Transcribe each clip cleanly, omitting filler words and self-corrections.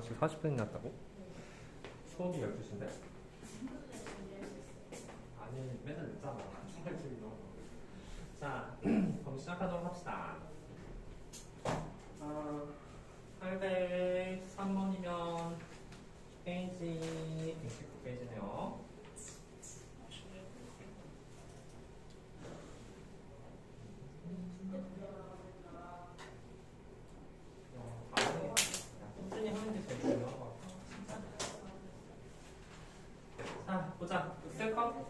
지금 40분이 났다고? 수업이 12시인데? 아니 맨날 늦잖아. 자, 그럼 시작하도록 합시다. 803번이면 페이지 119페이지네요. 꾸준히 하는 게 제일 중요한 것 같아. 자, 보자.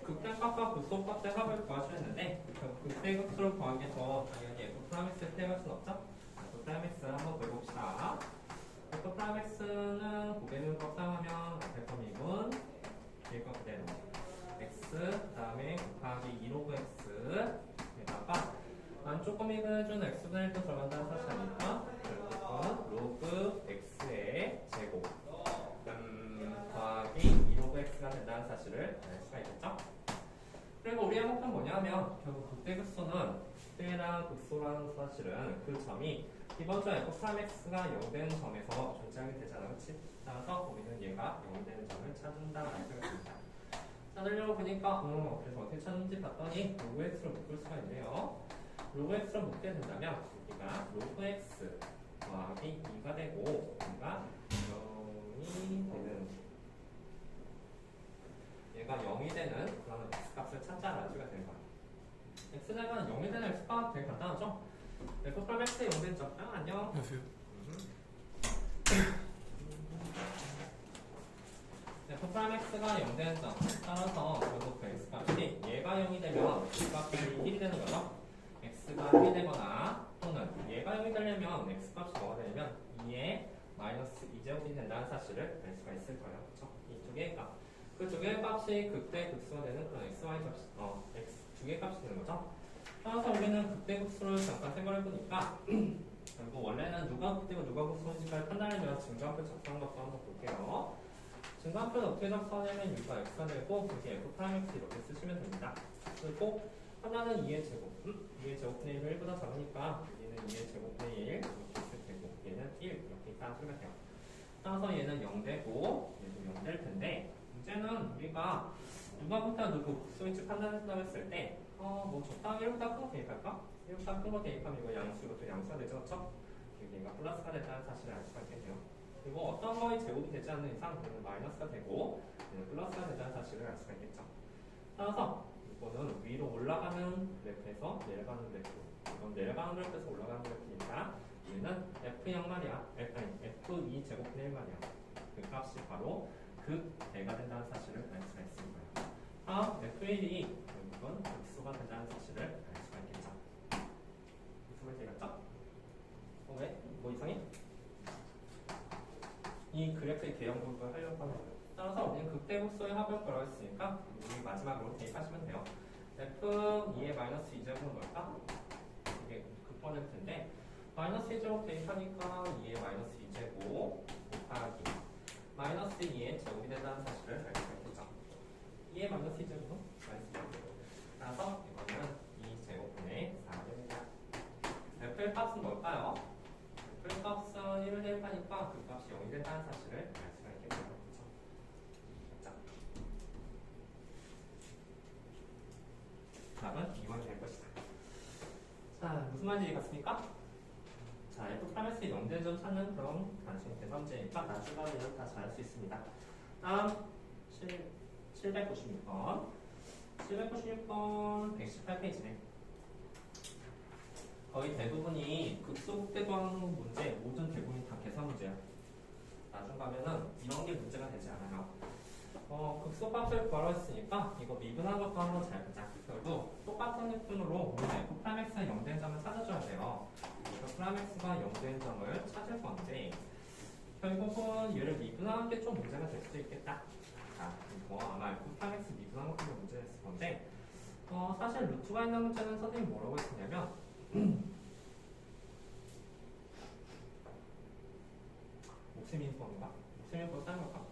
극대값과 극소값의 합을 구하시는데 극대값으로 구하기 위해서 당연히 F'X를 떼갈 순 없죠? F'X 한번 보여봅시다. F'X는 고배능법 사용하면 앞에 거 미분 뒤에 거 그대로 X 그 다음에 곱하기 2로그 X 에다가 안쪽 거 미분해준 X분의 1도 들어간다는 사실 아닙니까? 결국은 로그 X의 제곱 더하기 2로그 X가 된다는 사실을 알 수가 있겠죠? 그리고 우리의 목표는 뭐냐면 결국 극대극소는 극대랑 극소라는 사실은 그 점이 이번 주 F'X가 0되는 점에서 존재하게 되잖아, 그치? 따라서 우리는 얘가 0되는 점을 찾는다라는 생각입니다. 찾으려고 보니까 그래서 어떻게 찾는지 봤더니 로그 X를 묶을 수가 있네요. 로그 X를 묶게 된다면 여기가 로그 X 더하기 2가 되고 여기가 0이 되는 얘가 0이 되는 그런 X값을 찾자라는 수가 되는 거야. X제곱은 0이 되는 X값 되게 간단하죠? F'X의 0되는 점. 안녕. 안녕하세요. F'X가 0되는 점. 따라서 결국 그 X값이 얘가 0이 되면 X값이 1이 되는 거죠. X가 1이 되거나 또는 얘가 0이 되려면 X값이 뭐가 되냐면 2의 마이너스 2제곱이 된다는 사실을 알 수가 있을 거예요. 그렇죠? 이 두 개의 값. 그 두 개의 값이 극대 극소가 되는 그런 XY 접시, X 두 개의 값이 되는 거죠. 따라서 우리는 극대 극소를 잠깐 생각해 보니까 그리고 원래는 누가 극대고 누가 극소인지까지 판단을 위한 증가함표 작성한 것도 한번 볼게요. 증가함표는 어떻게 작성하냐면 유가 X가 되고 여기 F'X 이렇게 쓰시면 됩니다. 그리고 하나는 2의 제곱, 2의 제곱분의 1을 1보다 작으니까 여기는 2의 제곱분의 1 이렇게 있을 테고 얘는 1 이렇게 있다는 소리가 돼요. 따라서 얘는 0 되고 얘도 0 될 텐데 문제는 우리가 누가 극대와 누구 극소인지 판단한다고 했을 때 뭐 적당히 1보다 큰 거 대입할까? 1보다 큰 거 대입하면 이거 양수, 이것도 양수가 되죠, 그렇죠? 얘가 플러스가 됐다는 사실을 알 수가 있겠네요. 그리고 어떤 거의 제곱이 되지 않는 이상 얘는 마이너스가 되고 얘는 플러스가 된다는 사실을 알 수가 있겠죠. 따라서 이거는 위로 올라가는 그래프에서 내려가는 그래프, 이건 내려가는 그래프에서 올라가는 그래프니까 얘는 F0 말이야. F2 제곱분의 1 말이야. 그 값이 바로 극대가 된다는 사실을 알 수가 있을 거예요. 다음 F1이 결국은 극소가 된다는 사실을 알 수가 있겠죠. 무슨 말인지 알겠죠? 왜? 뭐 이상해? 이 그래프의 개형 부분을 하려고 하는 거예요. 따라서 우리는 극대극소의 합을 구하라고 했으니까 우리 마지막으로 대입하시면 돼요. F2의 마이너스 2제곱은 뭘까? 이게 극번일 텐데 마이너스 2제곱 대입하니까 2의 마이너스 2제곱 곱하기 마이너스 2의 제곱이 된다는 사실을 알 수가 있겠죠. 2의 마이너스 2제곱은 마이너스 2제곱. 따라서 이거는 2제곱분의 4가 됩니다. F의 값은 뭘까요? F의 값은 1을 대입하니까 그 값이 0이 된다는 사실을 알 수가 있겠죠. 그렇죠? 답은 2번이 될 것이다. 자, 무슨 말인지 이해갔습니까? 자, F'X의 0되는 점 찾는 그런 단순히 대선제니까 나중에는 다 잘 할 수 있습니다. 다음 796번 796번 118페이지네. 거의 대부분이 극소극대구하는 문제 모든 대부분이 다 계산 문제야. 나중 가면은 이런 게 문제가 되지 않아요. 극소값을 구하라 했으니까 이거 미분한 것도 한번 잘 보자. 결국 똑같은 느낌으로 우리는 F'X의 0되는 점을 찾아줘야 돼요. F'X가 0되는 점을 찾을 건데 결국은 얘를 미분하는 게 좀 문제가 될 수도 있겠다. 자, 이거 아마 F'X 미분한 것도 문제가 있을 건데 사실 루트가 있는 문제는 선생님이 뭐라고 했었냐면 옥시민수법인가? 옥시민수법 사용할까?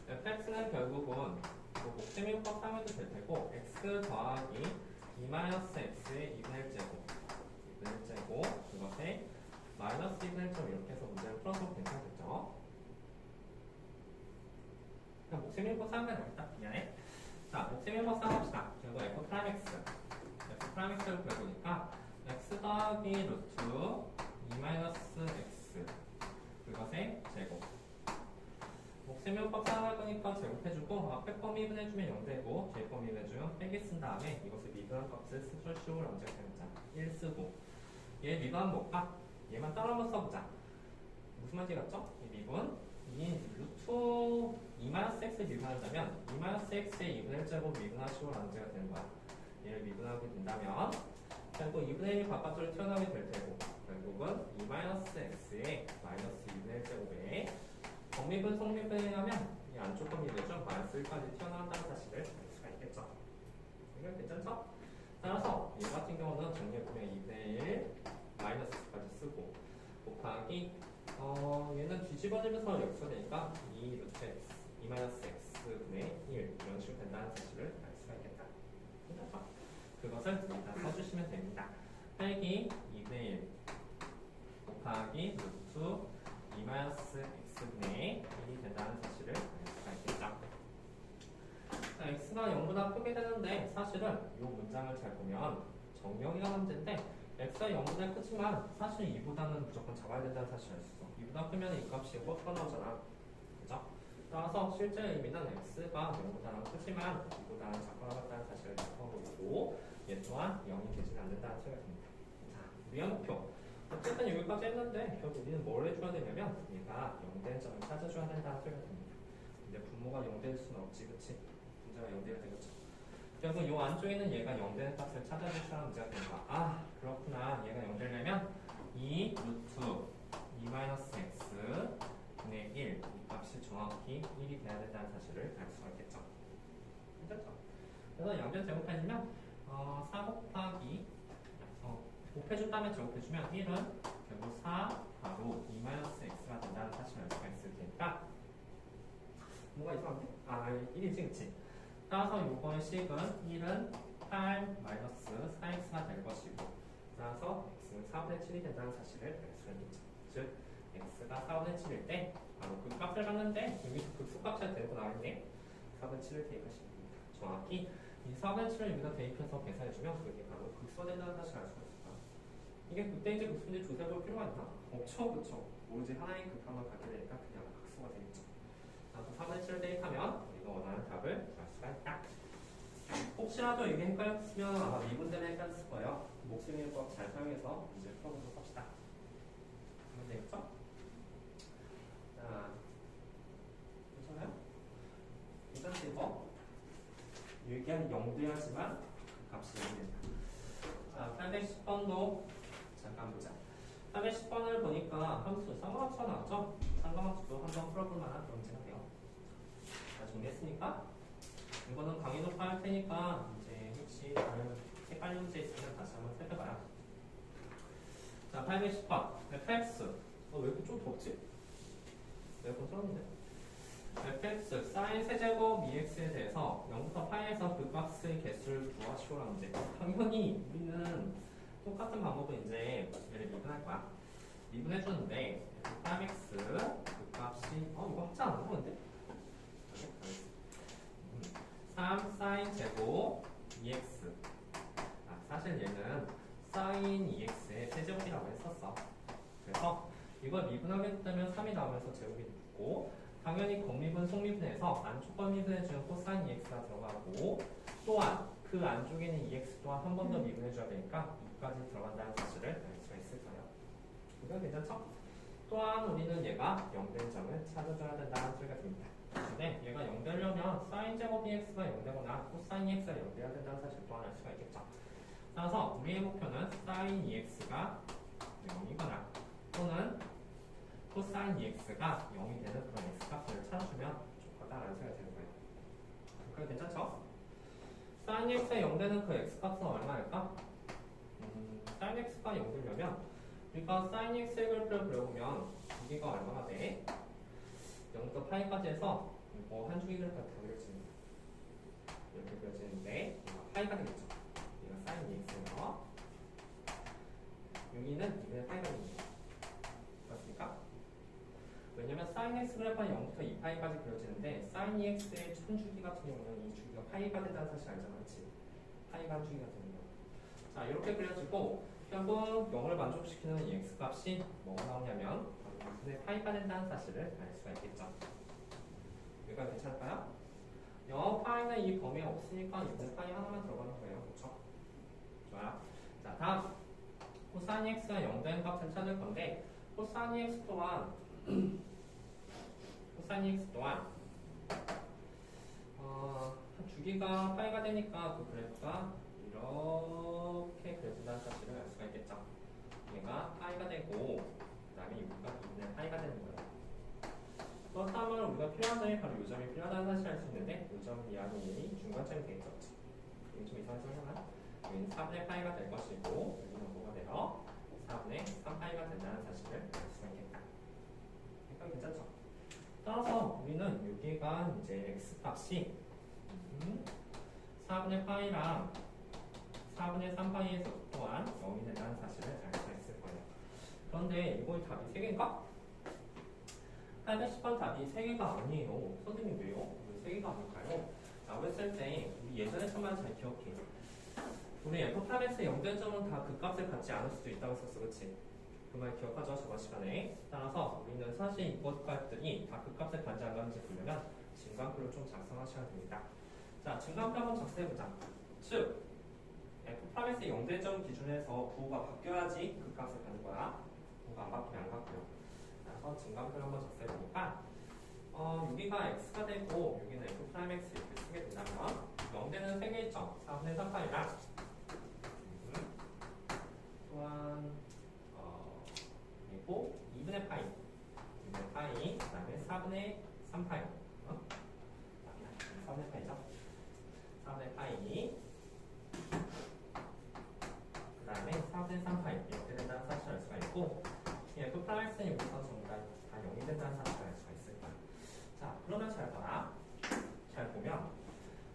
fx는 결국은 옥시민수법 사용해도 될 테고 x 더하기 2-x의 2분의 1제곱 2분의 1제곱 그것에 마이너스 2분의 1점 이렇게 해서 문제를 풀어서 괜찮겠죠? 그냥 목셈 1번 사용해야 되겠다. 미안해. 자, 목셈 1번 사용합시다. 그리고 f 프라임 x f 프라임 x를 구해보니까 x 더하기 루트 2 마이너스 x 그것의 제곱 목셈요법 사용할 거니까 제곱해주고 앞에 거 미분해주면 0되고 뒤에 거 미분해주면 빼기 쓴 다음에 이것을 미분한 값을 스몰식으로 언제까지 1 쓰고 얘 미분하면 뭘까? 얘만 따로 한번 써보자. 무슨 말인지 같죠? 이 미분 이 루트 2-x를 미분한다면 2-x의 2분의 1제곱 미분하식으로 언제가 되는 거야. 얘를 미분하게 된다면 결국 2분의 1이 바깥으로 튀어나오게 될 테고 결국은 2-x의 마이너스 2분의 1제곱에 정미분, 성미분을 하면 이 안쪽 거 미분이죠. 마이너스 1까지 튀어나온다는 사실을 알 수가 있겠죠. 이건 괜찮죠? 따라서 얘 같은 경우는 정리해보면 2분의 1 마이너스까지 쓰고 곱하기 얘는 뒤집어지면서 역수가 되니까 2 루트 x 2 마이너스 x분의 1 이런 식으로 된다는 사실을 알 수가 있겠다. 괜찮죠? 그것을 일단 써주시면 됩니다. 8기 2분의 1 곱하기 루트 2 마이너스 x분의 1이 된다는 사실을 알 수가 있겠죠. 자, x가 0보다 크게 되는데 사실은 이 문장을 잘 보면 정명이가 문제인데 x가 0보다 크지만 사실 2보다는 무조건 작아야 된다는 사실을 알 수 있어. 2보다 크면 이 값이 뻗어 나오잖아. 그죠? 따라서 실제 의미는 x가 0보다는 크지만 2보다는 작아졌다는 사실을 나타내고 있고 얘 또한 0이 되지 않는다는 소리가 됩니다. 자, 위한 목표. 어쨌든 여기까지 했는데 결국 우리는 뭘 해줘야 되냐면 얘가 0된 점을 찾아줘야 된다는 소리가 됩니다. 근데 분모가 0될 수는 없지, 그치? 문제가 0돼야 되겠죠. 결국 요 안쪽에 있는 얘가 0되는 값을 찾아주시라는 문제가 됩니다. 아, 그렇구나. 얘가 0되려면 2 루트 2 마이너스 x 분의 1 이 값이 정확히 1이 돼야 된다는 사실을 알 수가 있겠죠. 괜찮죠? 그래서 양변 제곱해주면 4 곱하기 곱해준 다음에 제곱해주면 1은 결국 4 바로 2 마이너스 x가 된다는 사실을 알 수가 있을 테니까 뭐가 이상한데? 아, 1이지, 그치? 따라서 요거의 식은 1은 8 마이너스 4x가 될 것이고 따라서 x는 4분의 7이 된다는 사실을 알 수가 있겠죠. 즉 x가 4분의 7일 때 바로 그 값을 갖는데 여기 극소값이 되고 나왔네. 4분의 7을 대입하시면 됩니다. 정확히 이 4분의 7을 여기다 대입해서 계산해주면 그게 바로 극소된다는 사실을 알 수가 있습니다. 이게 그때 이제 극소인지 조사해 볼 필요가 있나? 없죠, 그쵸? 오로지 하나의 극한만 갖게 되니까 그냥 극소가 되겠죠. 따라서 4분의 7을 대입하면 우리가 원하는 답을 알 수가 있다. 혹시라도 이게 헷갈렸으면 아마 미분 때문에 헷갈렸을 거예요. 목수미법 잘 사용해서 문제를 풀어보도록 합시다. 하면 되겠죠? 자, 괜찮아요? 괜찮지 이거? 여기한 0돼야지만 그 값이 0이 된다. 자, 810번도 잠깐 보자. 810번을 보니까 함수 쌍방함수가 나왔죠? 쌍방함수도 한번 풀어볼 만한 그런 문제가 돼요. 자, 정리했으니까 이거는 강의 녹화할 테니까 이제 혹시 다른 헷갈리는 문제 있으면 다시 한번 살펴봐요. 자, 810번 fx 왜 이렇게 좀 덥지? 에어컨 틀었는데 fx sin 세제곱 2x에 대해서 0부터 파이에서 그 값의 개수를 구하시오라는 문제. 당연히 우리는 똑같은 방법으로 이제 얘를 미분할 거야. 미분해주는데 f'(x) 그 값이 이거 합자 안 나오는데? 3 sin 제곱 2x 사실 얘는 sin 2x의 세제곱이라고 했었어. 그래서 이걸 미분하게 되면 3이 나오면서 제곱이 됐고 당연히 겉미분, 속미분에서 안쪽 겉미분해주는 코사인 2x가 들어가고 또한 그 안쪽에 있는 2x 또한 한 번 더 미분해줘야 되니까 2까지 들어간다는 사실을 알 수가 있을 거예요. 이건 괜찮죠? 또한 우리는 얘가 0된 점을 찾아줘야 된다는 소리가 됩니다. 근데 얘가 0 되려면 sin 제곱 2x가 0 되거나 코사인 2x가 0 돼야 된다는 사실 또한 알 수가 있겠죠. 따라서 우리의 목표는 sin 2x가 0이거나 또는 코사인 2x가 0이 되는 그런 x값을 찾아주면 좋겠다라는 생각이 드는 거예요. 그럼 괜찮죠? sin x가 0 되는 그 x값은 얼마일까? sin x가 0 되려면 우리가 sin x의 그래프를 그려보면 여기가 얼마가 돼? 0부터 파이까지 해서 이거 한 줄기 그래프가 다 그려집니다. 이렇게 그려지는데 파이가 되겠죠? 이거 sin 2x예요. x 그래프는 0부터 2파이까지 그려지는데 sin ex의 한 주기 같은 경우는 이 주기가 파이가 된다는 사실 알잖아, 그렇지? 파이가 한 주기가 되는 거. 자, 이렇게 그려지고 결국 0을 만족시키는 이 x 값이 뭐가 나오냐면 2분의 파이가 된다는 사실을 알 수가 있겠죠. 여기가 괜찮을까요? 0 파이는 이 범위에 없으니까 2분의 파이 하나만 들어가는 거예요, 그렇죠? 좋아요. 자, 다음 코사인 x가 0 된 값을 찾을 건데 코사인 x 또한 주기가 파이가 되니까 그 그래프가 이렇게 그려진다는 사실을 알 수가 있겠죠. 얘가 파이가 되고 그 다음에 여기가 2분의 파이가 되는 거예요. 그렇다면 우리가 필요한 점이 바로 이 점이 필요하다는 사실을 알 수 있는데 이 점 이하이 중간점이 되겠죠. 이게 좀 이상하지 않나요? 여기는 4분의 파이가 될 것이고 여기는 뭐가 돼요? 4분의 3파이가 된다는 사실을 알 수가 있겠다. 그러니까 괜찮죠? 따라서 우리는 여기가 이제 x 값이 4분의 파이랑 4분의 3파이에서 또한 0이 된다는 사실을 알 수가 있을 거예요. 그런데 이거의 답이 3개인가? 810번 답이 3개가 아니에요. 선생님 왜요? 왜 3개가 아닐까요? 라고 했을 때 우리 예전에 천만 잘 기억해. 우리 f'(x의 0대점은 다 그 값을 갖지 않을 수도 있다고 했었어, 그치? 그 말 기억하죠? 저번 시간에. 따라서 우리는 사실 이것 값들이 다 그 값을 갖지 않는지 보려면 증가표를 좀 작성하셔야 됩니다. 자, 증가표 한번 작성해보자. 즉, f'(x의 0대점 기준에서 부호가 바뀌어야지 그 값을 갖는 거야. 부호가 안 바뀌면 안 바뀌어요. 그래서 증가표를 한번 작성해보니까 여기가 x가 되고 여기는 f'(x) 이렇게 쓰게 된다면 0대는 3개 있죠? 4분의 3파이랑 또한 그리고 2분의 파이 2분의 파이 그 다음에 4분의 3파이 4분의 파이죠? 4분의 파이 그 다음에 4분의 3파이 이렇게 된다는 사실을 알 수가 있고 f'(x는 여기서 전부 다 0이 된다는 사실을 알 수가 있을 거야. 자, 그러면 잘 봐라. 잘 보면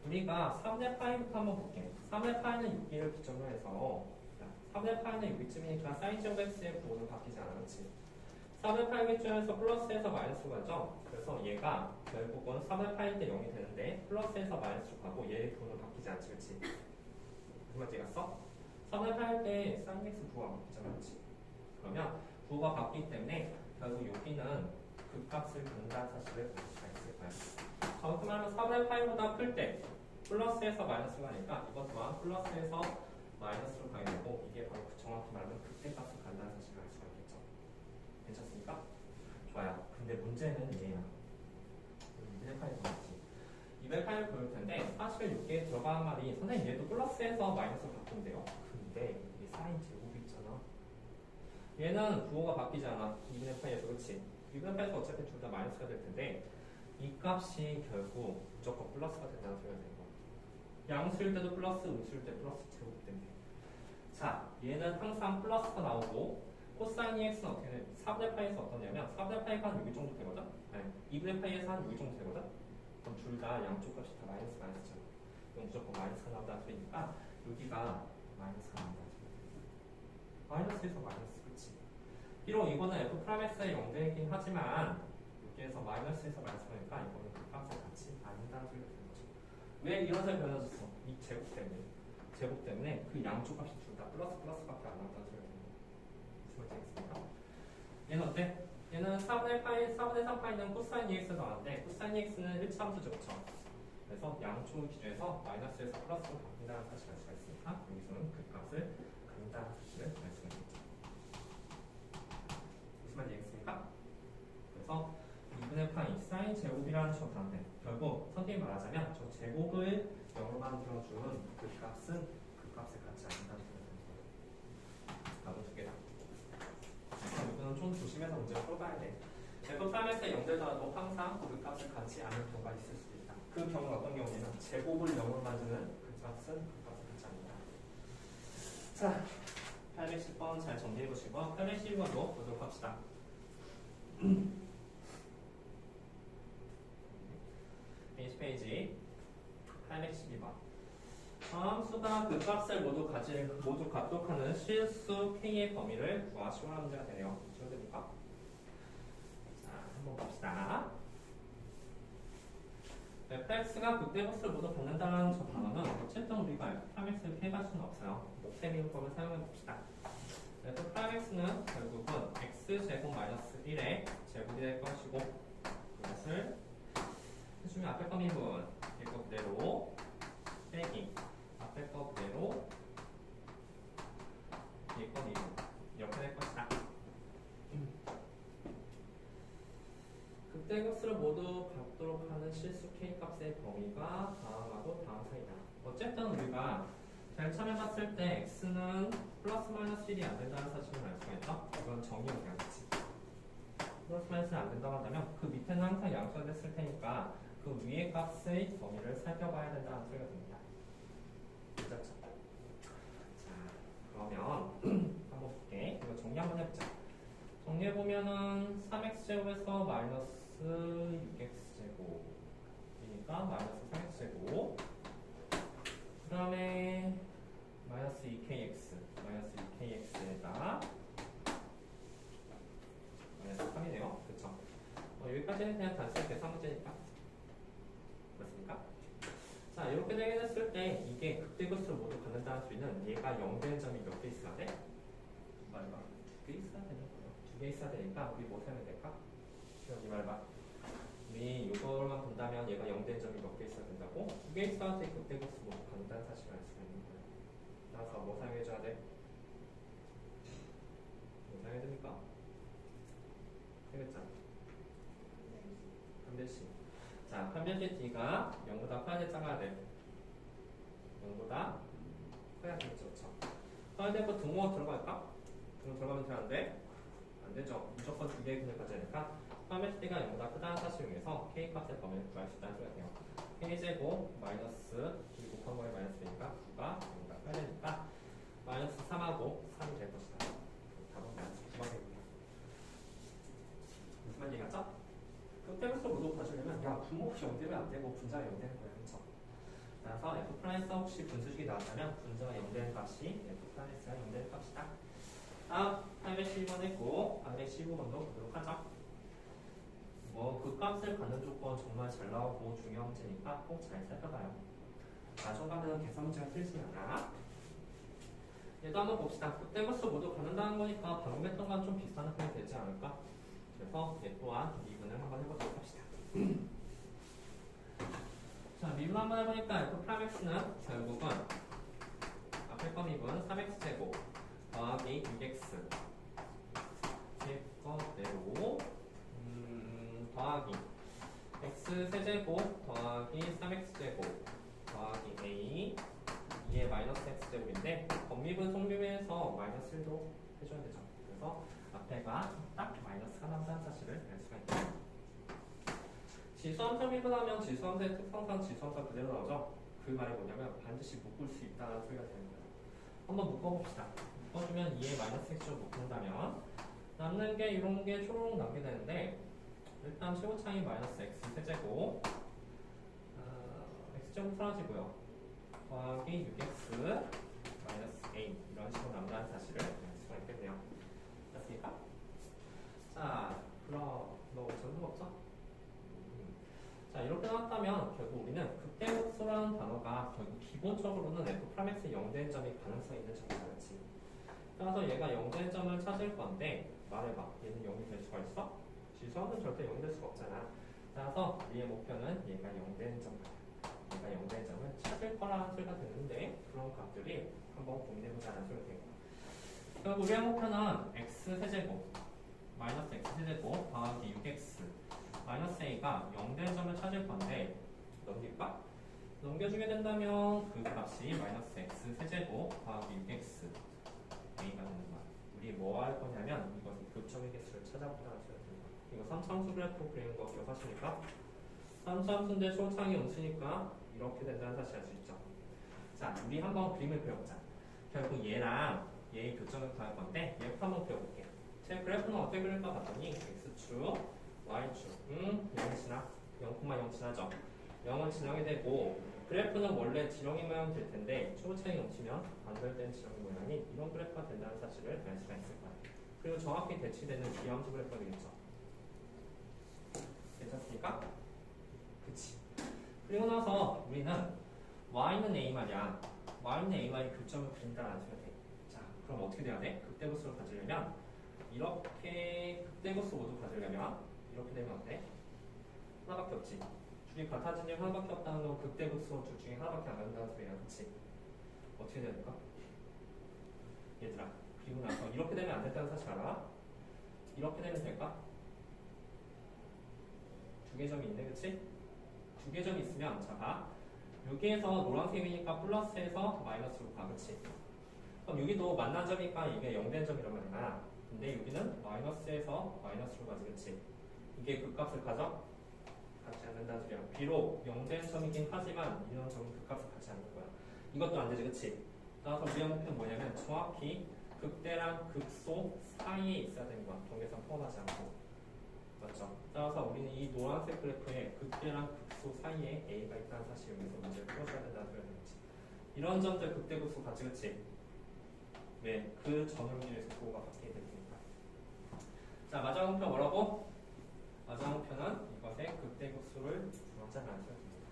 우리가 3분의 파이부터 한번 볼게. 3분의 파이는 6기를 기점으로 해서 3분의 파이는 6이쯤이니까 사인 제곱 x의 부호는 바뀌지 않아, 그렇지? 3분의 파이 기점에서 플러스에서 마이너스로 가죠? 그래서 얘가 결국은 3분의 파이 때 0이 되는데 플러스에서 마이너스로 가고 얘의 부호는 바뀌지 않지, 그렇지? 무슨 말인지 알았어? 3분의 파이 때 사인 x 부호가 바뀌잖아, 그렇지? 그러면 부호가 바뀌기 때문에 결국 여기는 그 값을 갖는다는 사실을 알 수가 있을 거야. 정확히 말하면 4분의 파이보다 클 때 플러스에서 마이너스로 가니까 이것 또한 플러스에서 마이너스로 가게 되고 이게 바로 정확히 말하면 극대 값을 간다는 사실을 알 수가 있겠죠. 괜찮습니까? 좋아요. 근데 문제는 얘야. 2분의 파이 보였지. 2분의 파이를 보일 텐데 사실 여기에 들어가는 말이 선생님 얘도 플러스에서 마이너스로 바꾼대요. 근데 이게 사인 제곱이 있잖아. 얘는 부호가 바뀌지 않아. 2분의 파이에서, 그렇지? 2분의 파이에서 어차피 둘 다 마이너스가 될 텐데 이 값이 결국 무조건 플러스가 된다는 소리가 되는 거야. 양수일 때도 플러스, 음수일 때 플러스 제곱 때문에. 자, 얘는 항상 플러스가 나오고 코사인 x는 어떻게 돼? 4분의 파이에서 어떠냐면 4분의 파이가 한 여기 정도 되거든? 아니, 2분의 파이에서 한 여기 정도 되거든? 그럼 둘 다 양쪽 값이 다 마이너스잖아. 이건 무조건 마이너스가 나온다는 소리니까 여기가 마이너스가 나온다는 소리야. 마이너스에서 마이너스, 그치? 비록 이거는 f'(x의 0대이긴 하지만 여기에서 마이너스에서 마이너스니까 이거는 그 값을 같이 아닌다는 소리가 되는 거죠. 왜 이런 식으로 변해졌어? 이 제곱 때문에. 제곱 때문에 그 양쪽 값이 둘 다 플러스밖에 안 나온다는 소리가 되는 거예요. 무슨 말인지 알겠습니까? 얘는 어때? 얘는 4분의 파이, 4분의 3파이는 코사인 EX에서 나왔는데 코사인 EX는 1차함수죠, 그쵸? 그래서 양쪽 기준에서 마이너스에서 플러스로 바뀐다는 사실을 알 수가 있으니까 여기서는 그 값을 갖는다는 사실을 알 수가 있겠죠. 무슨 말인지 알겠습니까? 그래서 2분의 파이 사인 제곱이라는 식으로 나는데 결국 선생님이 말하자면 저 제곱을 0으로 만들어주는 그 값은 그 값을 갖지 않는다는 소리가 되는 거예요. 답은 두 개다. 이거는 좀 조심해서 문제를 풀어봐야 돼. f'(x의 0되더라도 항상 그 값을 갖지 않을 경우가 있을 수도 있다. 그 경우는 어떤 경우냐면 제곱을 0으로 만드는 그 값은 그 값을 갖지 않는다. 자, 810번 잘 정리해보시고 811번도 보도록 합시다. 20페이지 812번. 함수가 그 값을 모두 각독하는 실수 K의 범위를 구하시오라는 문제가 되네요. 지워집니까? 자, 한번 봅시다. fx가 극대값을 모두 갖는다는 저 단어는 어쨌든 우리가 fx를 피해갈 수는 없어요. 곱셈이용법을 사용해 봅시다. fx는 결국은 x제곱 마이너스 1의 제곱이 될 것이고 이것을 해주면 앞에 거 미분 이거 그대로 빼기 앞에 거 그대로 이거 미분 이렇게 될 것이다. 극대값을 모두 갖도록 하는 실수 k값의 범위가 다음하고 다음 사이다. 어쨌든 우리가 제일 처음에 봤을 때 x는 플러스 마이너스 1이 안 된다는 사실을 알 수가 있죠. 이건 정의로 되었지. 플러스 마이너스 안 된다고 한다면 그 밑에는 항상 양수가 됐을 테니까 그 위의 값의 범위를 살펴봐야 된다는 소리가 됩니다. 그렇죠? 자, 그러면 한번 볼게. 이거 정리 한번 해보자. 정리해보면은 3x제곱에서 마이너스 6x제곱이니까 마이너스 3x제곱 그 다음에 마이너스 2kx 마이너스 2kx에다 마이너스 3이네요. 그쵸? 여기까지는 그냥 단순히 계산 문제니까 맞습니까? 자, 이렇게 되게 됐을 때 이게 극대급수를 모두 갖는다는 소리는 얘가 0 되는 점이 몇 개 있어야 돼? 말봐. 2개 있어야 되는 거예요. 2개 있어야 되니까 우리 뭐 세면 될까? 여기 말봐. 우리 이걸만 본다면 얘가 0 되는 점이 몇 개 있어야 된다고? 2개 있어야 돼. 극대급수 모두 갖는다는 사실을 알 수가 있는 거예요. 따라서 뭐 사용해줘야 돼? 뭐 사용해야 됩니까? 되겠죠? 판별식. 자, 판별식 D가 0보다 커야 돼, 작아야 돼? 0보다 커야 되겠죠, 그쵸? 커야 되고 등호 들어갈까? 등호 들어가면 되는데 안 되죠. 무조건 2개의 근을 가져야 되니까 판별식 D가 0보다 크다는 사실을 위해서 K 값의 범위를 구할 수 있다는 소리가 돼요. K제곱 마이너스 2 곱한 거에 마이너스 1이니까 9가 0보다 커야 되니까 마이너스 3하고 3이 될 것이다. 답은 마이너스 9가 되고요. 무슨 말인지 알겠죠? 극대값을 모두 봐주려면 야 분모가 0 되면 안 되고 분자가 0 되는 거야. 그렇죠? 따라서 f 플러스 혹시 분수식이 나왔다면 분자가 0 되는 값이 f 플러스가 0 되는 값이다. 다음 812번 했고 815번도 보도록 하죠. 뭐 그 값을 갖는 조건 정말 잘 나오고 중요한 문제니까 꼭 잘 살펴봐요. 나중간은 계산 문제가 틀리지 않아. 얘도 한번 봅시다. 극대값을 모두 갖는다는 거니까 방금 했던 거랑 좀 비슷한 느낌이 되지 않을까? 그래서 얘 또한 미분을 한번 해보도록 합시다. 자, 미분 한번 해보니까 f 프라맥스는 결국은 앞에 거 미분 3x제곱 더하기 6x 제 거대로 더하기 x 세제곱 더하기 3x제곱 더하기 a 2의 마이너스 x제곱인데 범미분 속미분에서 마이너스 1도 해줘야 되죠. 그래서 앞에가 딱 마이너스가 난다는 사실을 알 수가 있다. 지수함수 미분하면 지수함수의 특성상 지수함수가 그대로 나오죠. 그 말이 뭐냐면 반드시 묶을 수 있다는 소리가 되는 거예요. 한번 묶어봅시다. 묶어주면 2의 마이너스 x로 묶는다면 남는 게 이런 게 초록 남게 되는데 일단 최고차이 마이너스 x 세제곱 x제곱 사라지고요. 더하기 6x 마이너스 a 이런 식으로 남다는 사실을 알 수가 있겠네요. 됐습니까? 자, 그럼 너 전등 없죠? 자, 이렇게 나왔다면 결국 우리는 극대급수라는 단어가 결국 기본적으로는 f 프라맥스 0 되는 점이 가능성이 있는 점이겠지. 따라서 얘가 0 되는 점을 찾을 건데 말해봐. 얘는 0이 될 수가 있어? 지수함은 절대 0이 될 수가 없잖아. 따라서 우리의 목표는 얘가 0 되는 점, 얘가 0 되는 점을 찾을 거라는 소리가 듣는데 그런 값들이 한번 고민해보자는 소리가 되고. 그럼 우리의 목표는 x 세제곱 마이너스 x 세제곱 더하기 6x 마이너스 a가 0 되는 점을 찾을 건데 넘길까? 넘겨주게 된다면 그 값이 마이너스 x 세제곱 더하기 6x a가 되는 거야. 우리 뭐 할 거냐면 이것의 교점의 개수를 찾아보자는 소리가 되는 거야. 이거 3차함수 그래프 그리는 거 기억하십니까? 3차함수인데 초창이 음수니까 이렇게 된다는 사실 알 수 있죠. 자, 우리 한번 그림을 그려보자. 결국 얘랑 얘의 교점을 구할 건데 얘부터 한번 그려볼게. 제 그래프는 어떻게 그릴까 봤더니 x축, y축 0 지나 0,0 지나죠. 0은 지나게 되고 그래프는 원래 지렁이 모양 될 텐데 초차이 넘치면 반절된 지렁이 모양이 이런 그래프가 된다는 사실을 알 수가 있을 거예요. 그리고 정확히 대치되는 기함수 그래프가 되겠죠. 괜찮습니까? 그치. 그리고 나서 우리는 y는 a 말이야. y는 a 말이 교점을 그린다라는 소리가 돼. 자, 그럼 어떻게 돼야 돼? 극대구수를 가지려면 이렇게 극대구수 모두 가지려면 이렇게 되면 어때? 하나밖에 없지. 줄이 같아진 게 하나밖에 없다는 건 극대극소 둘 중에 하나밖에 안 간다는 소리야. 그치? 어떻게 돼야 될까? 얘들아, 그리고 나서 이렇게 되면 안 된다는 사실 알아? 이렇게 되면 될까? 두 개 점이 있네, 그치? 두 개 점이 있으면, 자, 봐. 여기에서 노란색이니까 플러스에서 마이너스로 가, 그치? 그럼 여기도 만난 점이니까 이게 0된 점이란 말이야. 근데 여기는 마이너스에서 마이너스로 가지, 그치? 이게 극값을 가져? 같지 않는다는 소리야. 비록 0된 점이긴 하지만 이런 점은 극값을 같지 않는 거야. 이것도 안 되지, 그치? 따라서 우리의 목표는 뭐냐면 정확히 극대랑 극소 사이에 있어야 되는 거야. 동계선 포함하지 않고. 맞죠? 따라서 우리는 이 노란색 그래프에 극대랑 극소 사이에 A가 있다는 사실 여기서 문제를 풀어줘야 된다는 소리가 되겠지. 이런 점들 극대 극소 같지, 그치? 왜? 그 점을 위해서 도가 바뀌게 되니까. 자, 마지막 목표 뭐라고? 마지막 목표는 이것의 극대극수를 구하자라는 소리입니다.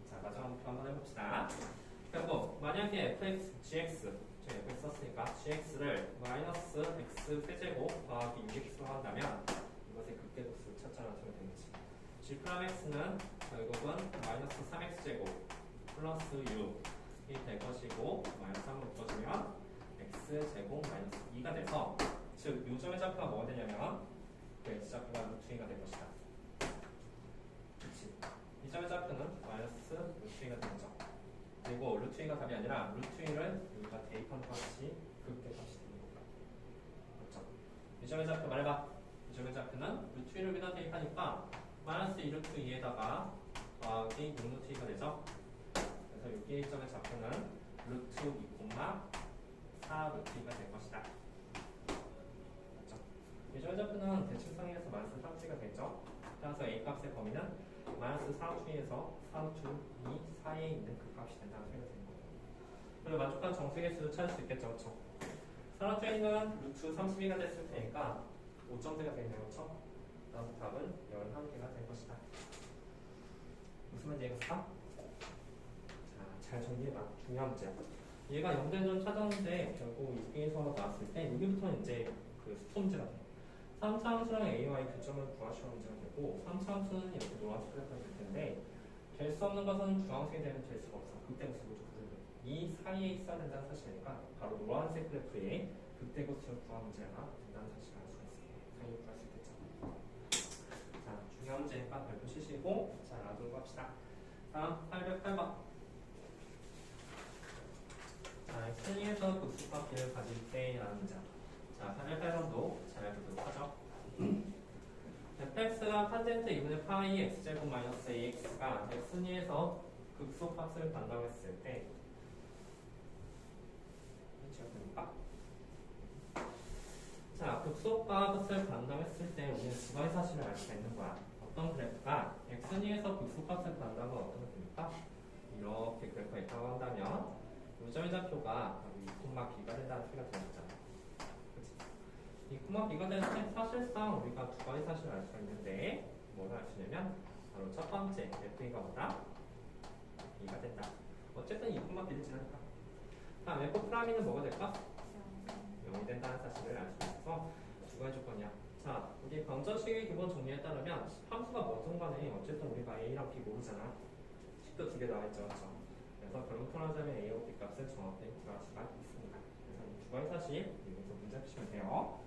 자, 마지막 목표 한번 해봅시다. 그리고 만약에 fx, gx, 제가 여기 썼으니까 gx를 마이너스 x 세제곱 더하기 6x로 한다면 이것의 극대극수를 찾자라는 소리가 되겠지. g 프라임 x는 결국은 마이너스 3x제곱 플러스 6이 될 것이고 마이너스 3을 묶어주면 x제곱 마이너스 2가 돼서 즉 요점의 좌표가 뭐가 되냐면 그 x좌표가 루트 2가 될 것이다. 그치? 이 점의 좌표는 마이너스 루트 2가 되죠. 그리고 루트 2가 답이 아니라 루트 2를 여기가 대입한 값이 극대값이 되는 거다. 맞죠? 이 점의 좌표 말해봐. 이 점의 좌표는 루트 2를 여기다 대입하니까 마이너스 2 루트 2에다가 더하기 6 루트 2가 되죠. 그래서 여기 이 점의 좌표는 루트 2, 4 루트 2가 될 것이다. 이 점의 좌표는 대칭상에서 마이너스 3루트가 되죠. 따라서 A 값의 범위는 마이너스 4루트에서 4루트 2 사이에 있는 그 값이 된다는 소리가 되는 거예요. 그리고 만족한 정수의 수를 찾을 수 있겠죠, 그렇죠? 4루트에 있는 루트 32가 됐을 테니까 5점대가 되네요, 그렇죠? 따라서 답은 11개가 될 것이다. 무슨 문제겠어? 자, 잘 정리해봐. 중요한 문제야. 얘가 0된 점 찾았는데 결국 여기에서 나왔을 때 여기부터는 이제 그 수소 문제가 돼. 3차 함수랑 AY 교점을 구하시는 문제가 되고 3차 함수는 이렇게 노란색 그래프가 될 텐데 될 수 없는 것은 주황색이 되면 될 수가 없어. 극대구수 구조를 이 사이에 있어야 된다는 사실이니까 바로 노란색 그래프에 극대구수를 구한 문제가 된다는 사실을 알 수가 있습니다. 당연히 구할 수 있겠죠. 자, 중요한 문제니까 별표 치시고 자, 놔두고 합시다. 다음 808번. 자, X에서 극수값비를 가질 때라는 문제. 자, 808번도 잘 보도록 하죠. fx가 탄젠트 2분의 파이 x제곱 마이너스 ax가 x니에서 극소값을 간다고 했을 때 지웠습니까? 자, 극소값을 간다고 했을 때 우리는 두 가지 사실을 알 수가 있는 거야. 어떤 그래프가 x니에서 극소값을 간다는 건 어떤 겁니까? 이렇게 그래프가 있다고 한다면 요점의 좌표가 2,b가 된다는 소리가 들었잖아. 이 코마 B가 될 때 사실상 우리가 두 가지 사실을 알 수가 있는데 뭐를 알 수 있냐면 바로 첫 번째 FA가 뭐다? B가 된다. 어쨌든 이 코마 B를 지나니까. 다음 F 프라임은 뭐가 될까? 0이 된다는 사실을 알 수 있어서 두 가지 조건이야. 자, 우리 방정식의 기본 정리에 따르면 함수가 뭐든 간에 어쨌든 우리가 A랑 B 모르잖아. 식도 두 개 나와있죠. 그렇죠? 그래서 결국 표현하자면 A와 B 값을 정확히 구할 수가 있습니다. 그래서 이 두 가지 사실 여기서 문제 푸시면 돼요.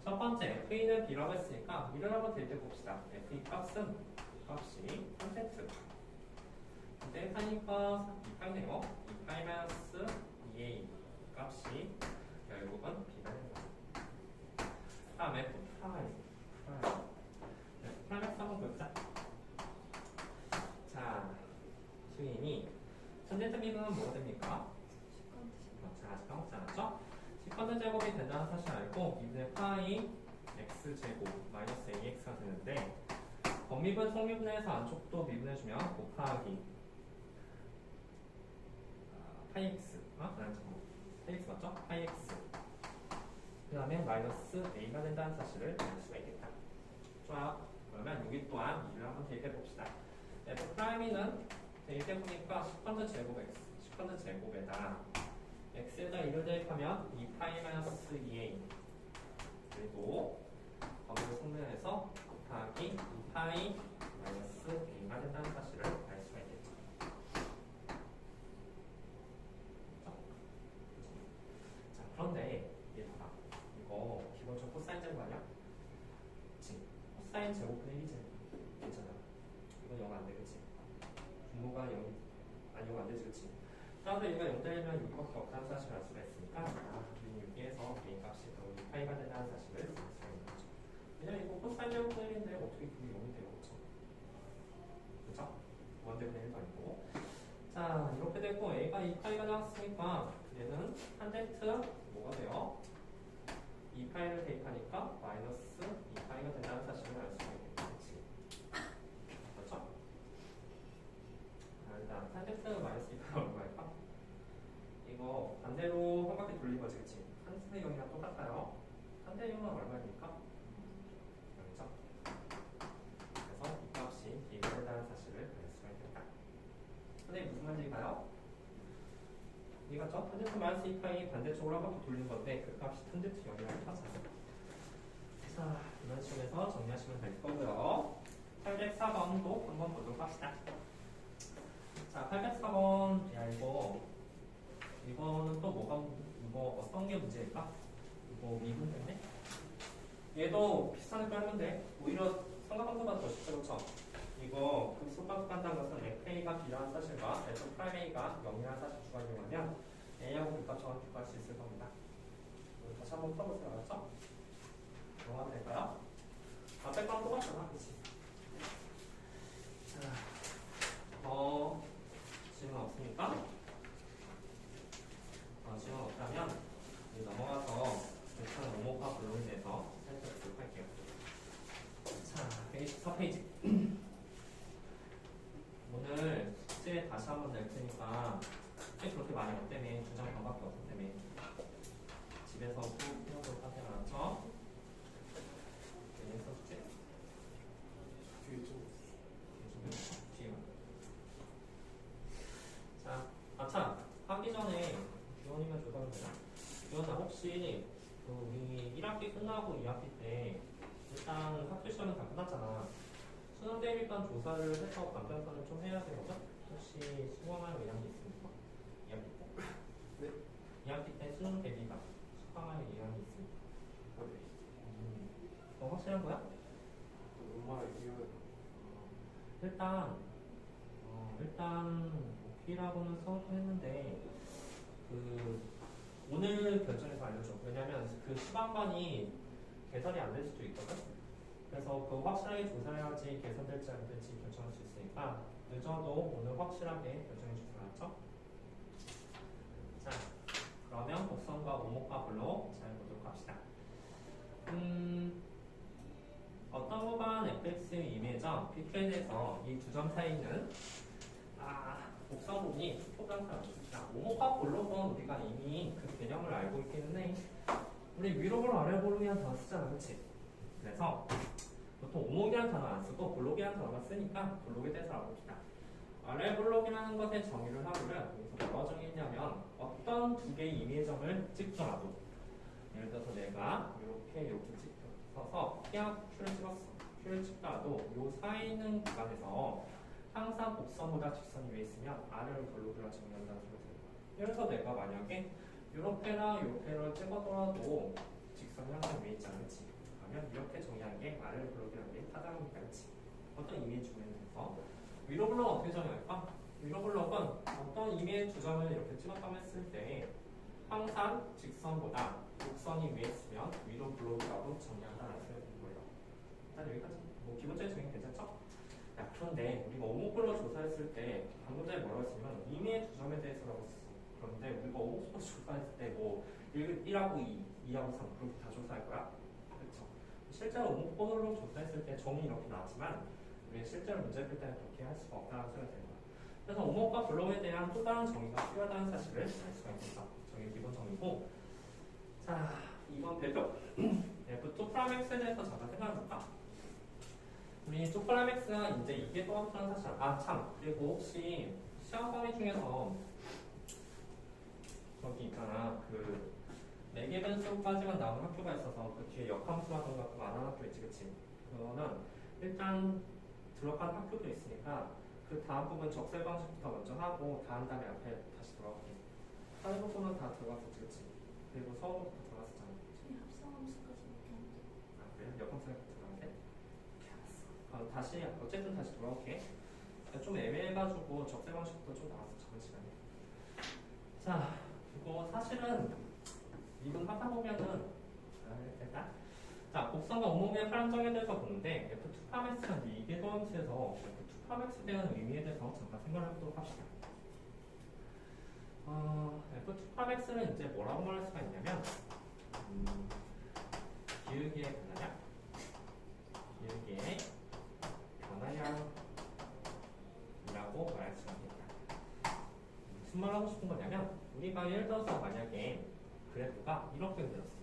첫 번째, F는 B라고 했으니까 미를 한번 대입해 봅시다. F 값은 값이 3cm. 대입하니까 2파이네요. 2파이 마이너스 2A 값이 결국은 B가 된다. 다음 F 프라임. F 프라임 X 한번 볼자. 자, 수인이 탄젠트 미분은 뭐가 됩니까? 자, 아직 까먹지 않았죠? 시컨드 제곱이 된다는 사실 알고 2분의 파이 x제곱 마이너스 ax가 되는데 범미분 속미분해서 안쪽도 미분해주면 곱하기 파이 x 파이 x 맞죠? 파이 x 그 다음에 마이너스 a가 된다는 사실을 알 수가 있겠다. 좋아요. 그러면 여기 또한 2를 한번 대입해 봅시다. f 프라임이는 대입해 보니까 10번째 제곱 x, 10번째 제곱에다 x에다 1을 대입하면 2파이 마이너스 2a 그리고 범위를 성분해서 곱하기 2파이 마이너스 a가 된다는 사실을 알 수가 있겠죠. 자, 그런데 얘 봐봐. 이거 기본적으로 코사인 제곱 아니야? 그치? 코사인 제곱은 1이잖아. 괜찮아. 이건 0 안 돼, 그치? 분모가 0, 아니 0 안 되지, 그치? 따라서 얘가 0 되면 여기밖에 없다는 사실을 알 수가 있으니까 우리는 여기에서 a 값이 바로 2파이가 된다는 사실을 알 수가 있는 거죠. 왜냐면 이거 코사인 제곱 1인데 어떻게 그게 0이 돼요, 그쵸? 그쵸? 원대분의 1도 아니고. 자, 이렇게 됐고 a가 2파이가 나왔으니까 얘는 한 덴트 뭐가 돼요? 2파이를 대입하니까 마이너스 2파이가 된다는 사실을 알 수가 있겠지. 그렇죠? 일단 한 덴트 마이너스 2파이가 얼마일까? 이거 반대로 한 바퀴 돌린 거지, 그치? 한대 0이랑 똑같아요. 한대 0은 얼마입니까? 0이죠? 그래서 이 값이 b가 된다는 사실을 알 수가 있겠다. 선생님 무슨 말인가요? 이해갔죠? 탄젠트 마이너스 2파이 반대쪽으로 한 바퀴 돌린 건데 그 값이 탄젠트 0이라는 값이죠. 자, 이런 식으로 정리하시면 될 거고요. 804번도 한번 보도록 합시다. 자, 804번 야 이거는 또 이거 어떤 게 문제일까? 이거 미분 때문에? 얘도 비슷한 느낌 하면 돼. 오히려 삼각함수보다 더 쉽죠, 그렇죠? 이거 급소값 간다는 것은 FA가 B라는 사실과 F'A가 0이라는 사실 주관이용하면 A하고 B값 정확히 구할 수 있을 겁니다. 다시 한번 풀어보세요, 알았죠? 뭐가 될까요? 앞에 건 똑같잖아, 그치? 자, 질문 없습니까? 질문 없다면 넘어가서 일단 오목과 블록에 대해서 살펴보도록 할게요. 자, 124페이지. 오늘 숙제 다시 한번 낼 테니까 숙제 그렇게 많이 없기 때문에 2장 반밖에 없기 때문에 집에서 꼭 해보도록 하세요. 알았죠? 내일서 숙제? 뒤에 좀 뒤에만. 자, 참 하기 전에 기원이면 줘도 되나? 기원아 혹시 우리 1학기 끝나고 2학기 때 일단 학교 시험은 다 끝났잖아. 수능 대비반 조사를 해서 감정선을 좀 해야 되거든? 혹시 수강할 의향이 있습니까? 2학기 때? 네? 2학기 때 수능 대비반 수강할 의향이 있습니까? 네. 너 확실한 거야? 엄마랑 얘기하면 일단 오케이라고는 써놓긴 했는데 오늘 결정해서 알려줘. 왜냐면 그 시간반이 개설이 안 될 수도 있거든? 그래서 그거 확실하게 조사해야지 개선될지 안 될지 결정할 수 있으니까 늦어도 오늘 확실하게 결정해 주세요. 알았죠? 자, 그러면 곡선과 오목과 블록 잘 보도록 합시다. 어떤 구간 fx의 이미점 pq에 대해서 이 두 점 사이는 곡선 부분이 포장사가 좋습니다. 오목과 블록은 우리가 이미 그 개념을 알고 있기는 해. 우리 위로 볼록 아래 볼록이라는 단어 쓰잖아, 그치? 그래서 보통 오목이라는 단어 안 쓰고 블록이라는 단어만 쓰니까 블록에 대해서 알아봅시다. 아래 블록이라는 것의 정의를 하고요. 여기서 뭐가 정의했냐면 어떤 두 개의 이미점을 찍더라도 예를 들어서 내가 이렇게 찍어서 P하고 Q를 찍었어. Q를 찍더라도 이 사이에 있는 구간에서 항상 곡선보다 직선이 위에 있으면 R을 블록이라 정의한다는 소리가 들어요. 예를 들어서 내가 만약에 이렇게를 찍어더라도 직선이 항상 위에 있잖아, 그치? 그러면 이렇게 정의한 게 R을 블록이라는 게 타당합니까, 그치? 어떤 이미지 주면에 대해서 위로 블록은 어떻게 정의할까? 위로 블록은 어떤 이미지 두 점을 이렇게 찍었다고 했을 때 항상 직선보다 곡선이 위에 있으면 위로 블록이라고 정의한다는 소리가 되는 거예요. 일단 여기까지 뭐 기본적인 정의 괜찮죠? 야, 그런데 우리가 오목블록 조사했을 때 방금 전에 뭐라고 했으면 이미지 두 점에 대해서라고 했어. 그런데 우리가 오목블록 조사했을 때 뭐 1하고 2, 2하고 3 그렇게 다 조사할 거야? 그렇죠? 실제로 오목블록 조사했을 때 정의 이렇게 나왔지만 우리가 실제로 문제 풀 때는 그렇게 할 수가 없다는 소리가 되는 거야. 그래서 오목과 블록에 대한 또 다른 정의가 필요하다는 사실을 알 수가 있겠죠. 정의 기본 정의고. 자, 이번 대표 F2 프라임 X에 대해서 잠깐 생각해볼까? 우리 초콜라맥스가 이제 이게 또 함수라는 사실. 아, 참. 그리고 혹시 시험 범위 중에서 저기 있잖아. 그 4개 변수까지만 나오는 학교가 있어서 그 뒤에 역함수라던가 그거 안 하는 학교 있지, 그치? 그거는 일단 들어간 학교도 있으니까 그 다음 부분 적세 방식부터 먼저 하고 다 한 다음에 앞에 다시 돌아올게. 하는 부분은 다 들어갔었지, 그치? 그리고 서울부터 들어갔었잖아. 저희 합성함수까지밖에 안 돼. 아, 그래? 역함수가 들어가는데? 알았어. 다시, 어쨌든 다시 돌아올게. 좀 애매해가지고 적세 방식부터 좀 나왔어, 저번 시간에. 자, 이거 사실은 이분 하다 보면은 일단 자, 곡선과 원목의 활용점에 대해서 보는데 F2 파맥스가 이게 도함수에서 F2 파맥스에 대한 의미에 대해서 잠깐 생각을 해보도록 합시다. F2 파맥스는 이제 뭐라고 말할 수가 있냐면 기울기의 변화량, 기울기의 변화량이라고 말할 수가 있겠다. 무슨 말 하고 싶은 거냐면 우리가 예를 들어서 만약에 그래프가 이렇게 그려졌어.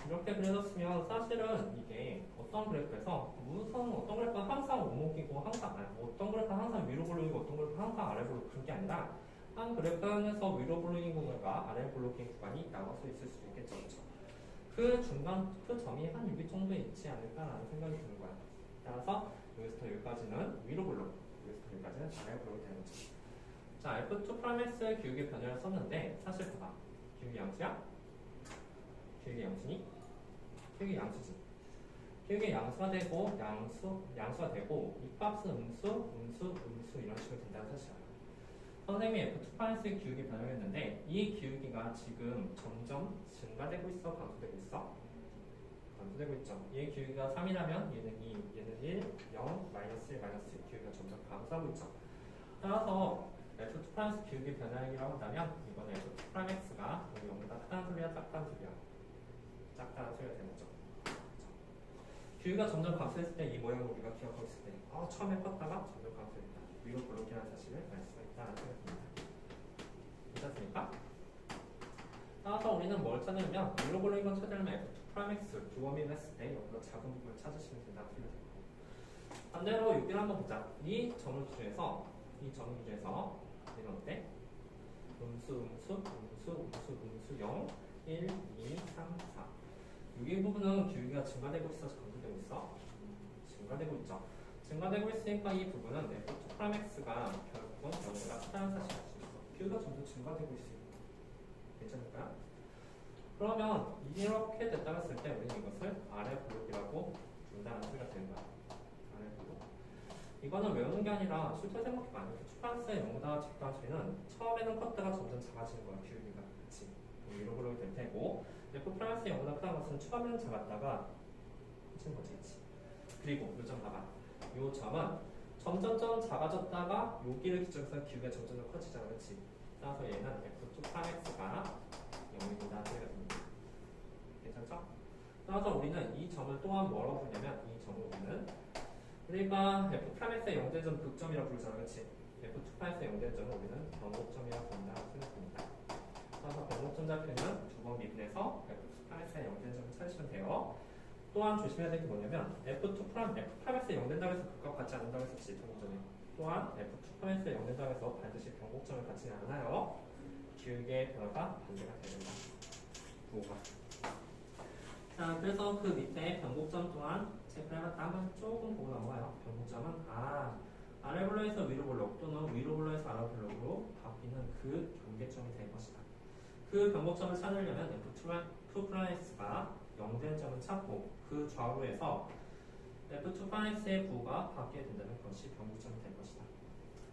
이렇게 그려졌으면 사실은 이게 어떤 그래프에서 무슨 어떤 그래프는 항상 오목이고 항상 아니, 어떤 그래프는 항상 위로 블록이고 어떤 그래프는 항상 아래 블록 그런 게 아니라 한 그래프 안에서 위로 블록인 구간과 아래 블록인 구간이 나눠서 있을 수도 있겠죠. 그렇죠? 그 중간 그 점이 한 6위 정도에 있지 않을까라는 생각이 드는 거야. 따라서 여기서부터 여기까지는 위로 블록, 여기서부터 여기까지는 아래 블록이 되는 거죠. 자, F2 프라임X의 기울기 변화를 썼는데 사실 봐봐. 기울기 양수야? 기울기 양수니? 기울기 양수지. 기울기 양수가 되고 양수가 되고 이 값은 음수 이런 식으로 된다는 사실이야. 선생님이 F2 프라임X의 기울기 변형했는데 이 기울기가 지금 점점 증가되고 있어? 감소되고 있어? 감소되고 있죠. 얘 기울기가 3이라면 얘는 2, 얘는 1, 0, 마이너스 1, 마이너스 1 기울기가 점점 감소하고 있죠. 따라서 F2 프라임스 기울기 변화량이라고 한다면 이번에 F2 프라임X가 여기 0보다 크다는 소리야 작다는 소리야? 작다는 소리가 되는 거죠. 기울기가 점점 감소했을 때 이 모양을 우리가 기억하고 있을 때 처음에 컸다가 점점 감소했다. 위로 블록이라는 사실을 알 수가 있다는 생각입니다. 괜찮습니까? 따라서 우리는 뭘 찾으려면 위로 블록인 건 찾으려면 F2 프라임X 두어미를 했을 때 여기서 작은 부분을 찾으시면 된다는 소리가 되고 반대로 여기를 한번 보자. 이 점을 기준해서 얘는 어때? 음수 0, 1, 2, 3, 4 여기 부분은 기울기가 증가되고 있어서 감소되고 있어? 증가되고 있죠. 증가되고 있으니까 이 부분은 F2 프라임X가 결국은 0보다 크다는 사실을 알 수 있어. 기울기가 점점 증가되고 있으니까 괜찮을까요? 그러면 이렇게 됐다고 했을 때 우리는 이것을 아래 블록이라고 부른다는 소리가 되는 거야. 아래 블록. 이거는 외우는 게 아니라 실제 생각해봐. 프라임스의 0보다 작다는 소리는 처음에는 컸다가 점점 작아지는 거야. 기울기가. 그치? 위로 블록이 될 테고 F 프라임스의 0보다 크다는 것은 처음에는 작았다가 커지는 거지. 그치? 그리고 요 점 봐봐. 요 점은 점점점 작아졌다가 여기를 기점해서 기울기가 점점 커지잖아. 그치? 따라서 얘는 F2 프라임스가 0보다 소리가 됩니다. 괜찮죠? 따라서 우리는 이 점을 또한 뭐라고 부르냐면 이 점을 우리가 F 프라임X의 0대점 극점이라고 부르잖아. 그치? F2 프라임X의 0대점은 우리는 변곡점이라고 부른다고 생각합니다. 따라서 변곡점 좌표는 두 번 미분해서 F2 프라임X의 0대점을 찾으시면 돼요. 또한 조심해야 될 게 뭐냐면 F2 프라임X의 0된다고 해서 극과 같지 않는다고 했었지. 조금 전에. 또한 F2 프라임X의 0된다고 해서 반드시 변곡점을 갖지 않아요. 기울기의 변화가 반대가 됩니다. 부호가. 자, 그래서 그 밑에 변곡점 또한 체크를 해봤다. 한번 조금 보고 넘어가요. 변곡점은 아래 블록에서 위로 블록 또는 위로 블록에서 아래 블록으로 바뀌는 그 경계점이 될 것이다. 그 변곡점을 찾으려면 F2 프라임X가 0된 점을 찾고 그 좌우에서 F2 프라임X의 부호가 바뀌게 된다는 것이 변곡점이 될 것이다.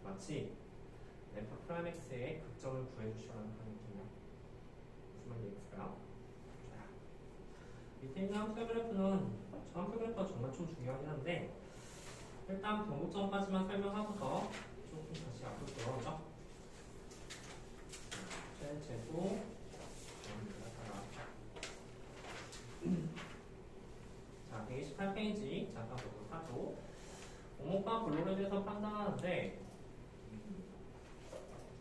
마치 F 프라임X의 극점을 구해주시라는 그런 느낌이야. 무슨 말이겠어요? 밑에 있는 함수 그래프는 저 함수 그래프가 정말 좀 중요하긴 한데 일단 변곡점까지만 설명하고서 조금 다시 앞으로 돌아오죠. 최고 자, 128페이지 잠깐 보도록 하죠. 오목과 블록에 대해서 판단하는데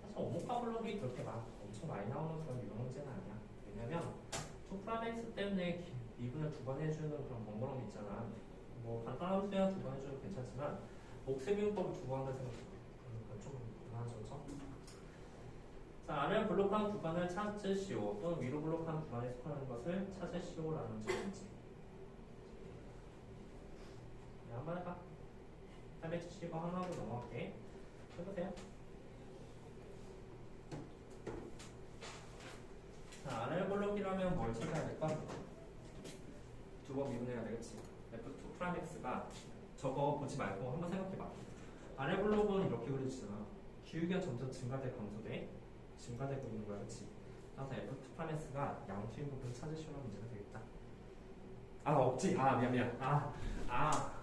사실 오목과 블록이 그렇게 엄청 많이 나오는 그런 유형 문제는 아니야. 왜냐면 2 프라임X 때문에 미분을 두 번 해주는 그런 번거로움 있잖아. 뭐 간단한 수야 두 번 해줘도 괜찮지만 목세미분법을 두 번 한다 생각해요. 그건 좀 무난하죠. 자, 아래를 블록한 구간을 찾으시오 또는 위로 블록한 구간에 속하는 것을 찾으시오라는 문제인지. 네, 한번 해봐. 870번 하나로 넘어갈게. 해보세요. 자, 아래를 블록이라면 뭘 찾아야 될까? 두 번 미분해야 되겠지. F2 프라임 X가 저거 보지 말고 한번 생각해봐. 아래 블록은 이렇게 그려지잖아. 기울기가 점점 증가돼 감소돼. 증가되고 있는 거야, 그치? 따라서 F2 프라임 X가 양수인 부분 찾으시오라는 문제가 되겠다. 아, 없지? 아, 미안. 아.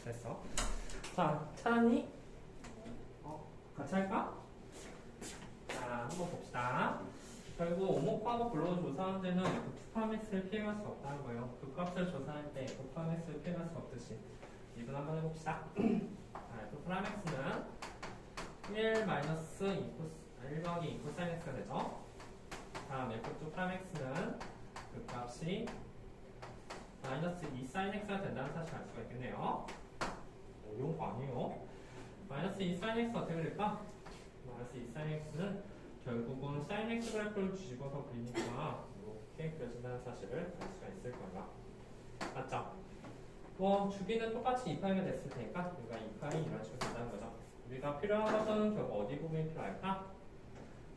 됐어. 자, 찾았니? 같이 할까? 자, 한번 봅시다. 결국 오목과목 불러서 조사하는 데는 F2x를 피해갈 수 없다는 거예요. 그 값을 조사할 때 F2x를 피해갈 수 없듯이. 이분 한번 해봅시다. 자, F2x는 1 마이너스 1 더하기 2 코사인 x가 되죠. 다음 F2x는 그 값이 마이너스 2 사인 x가 된다는 사실을 알 수가 있겠네요. 어려운 거 아니에요. 마이너스 2 사인 x 어떻게 될까? 마이너스 2 사인 x는 결국은 사인 x 그래프를 뒤집어서 그리니까 이렇게 그려진다는 사실을 알 수가 있을 거야. 맞죠? 뭐 주기는 똑같이 2파이가 됐을 테니까 우리가 2파이 이런 식으로 된다는 거죠. 우리가 필요한 것은 결국 어디 부분이 필요할까?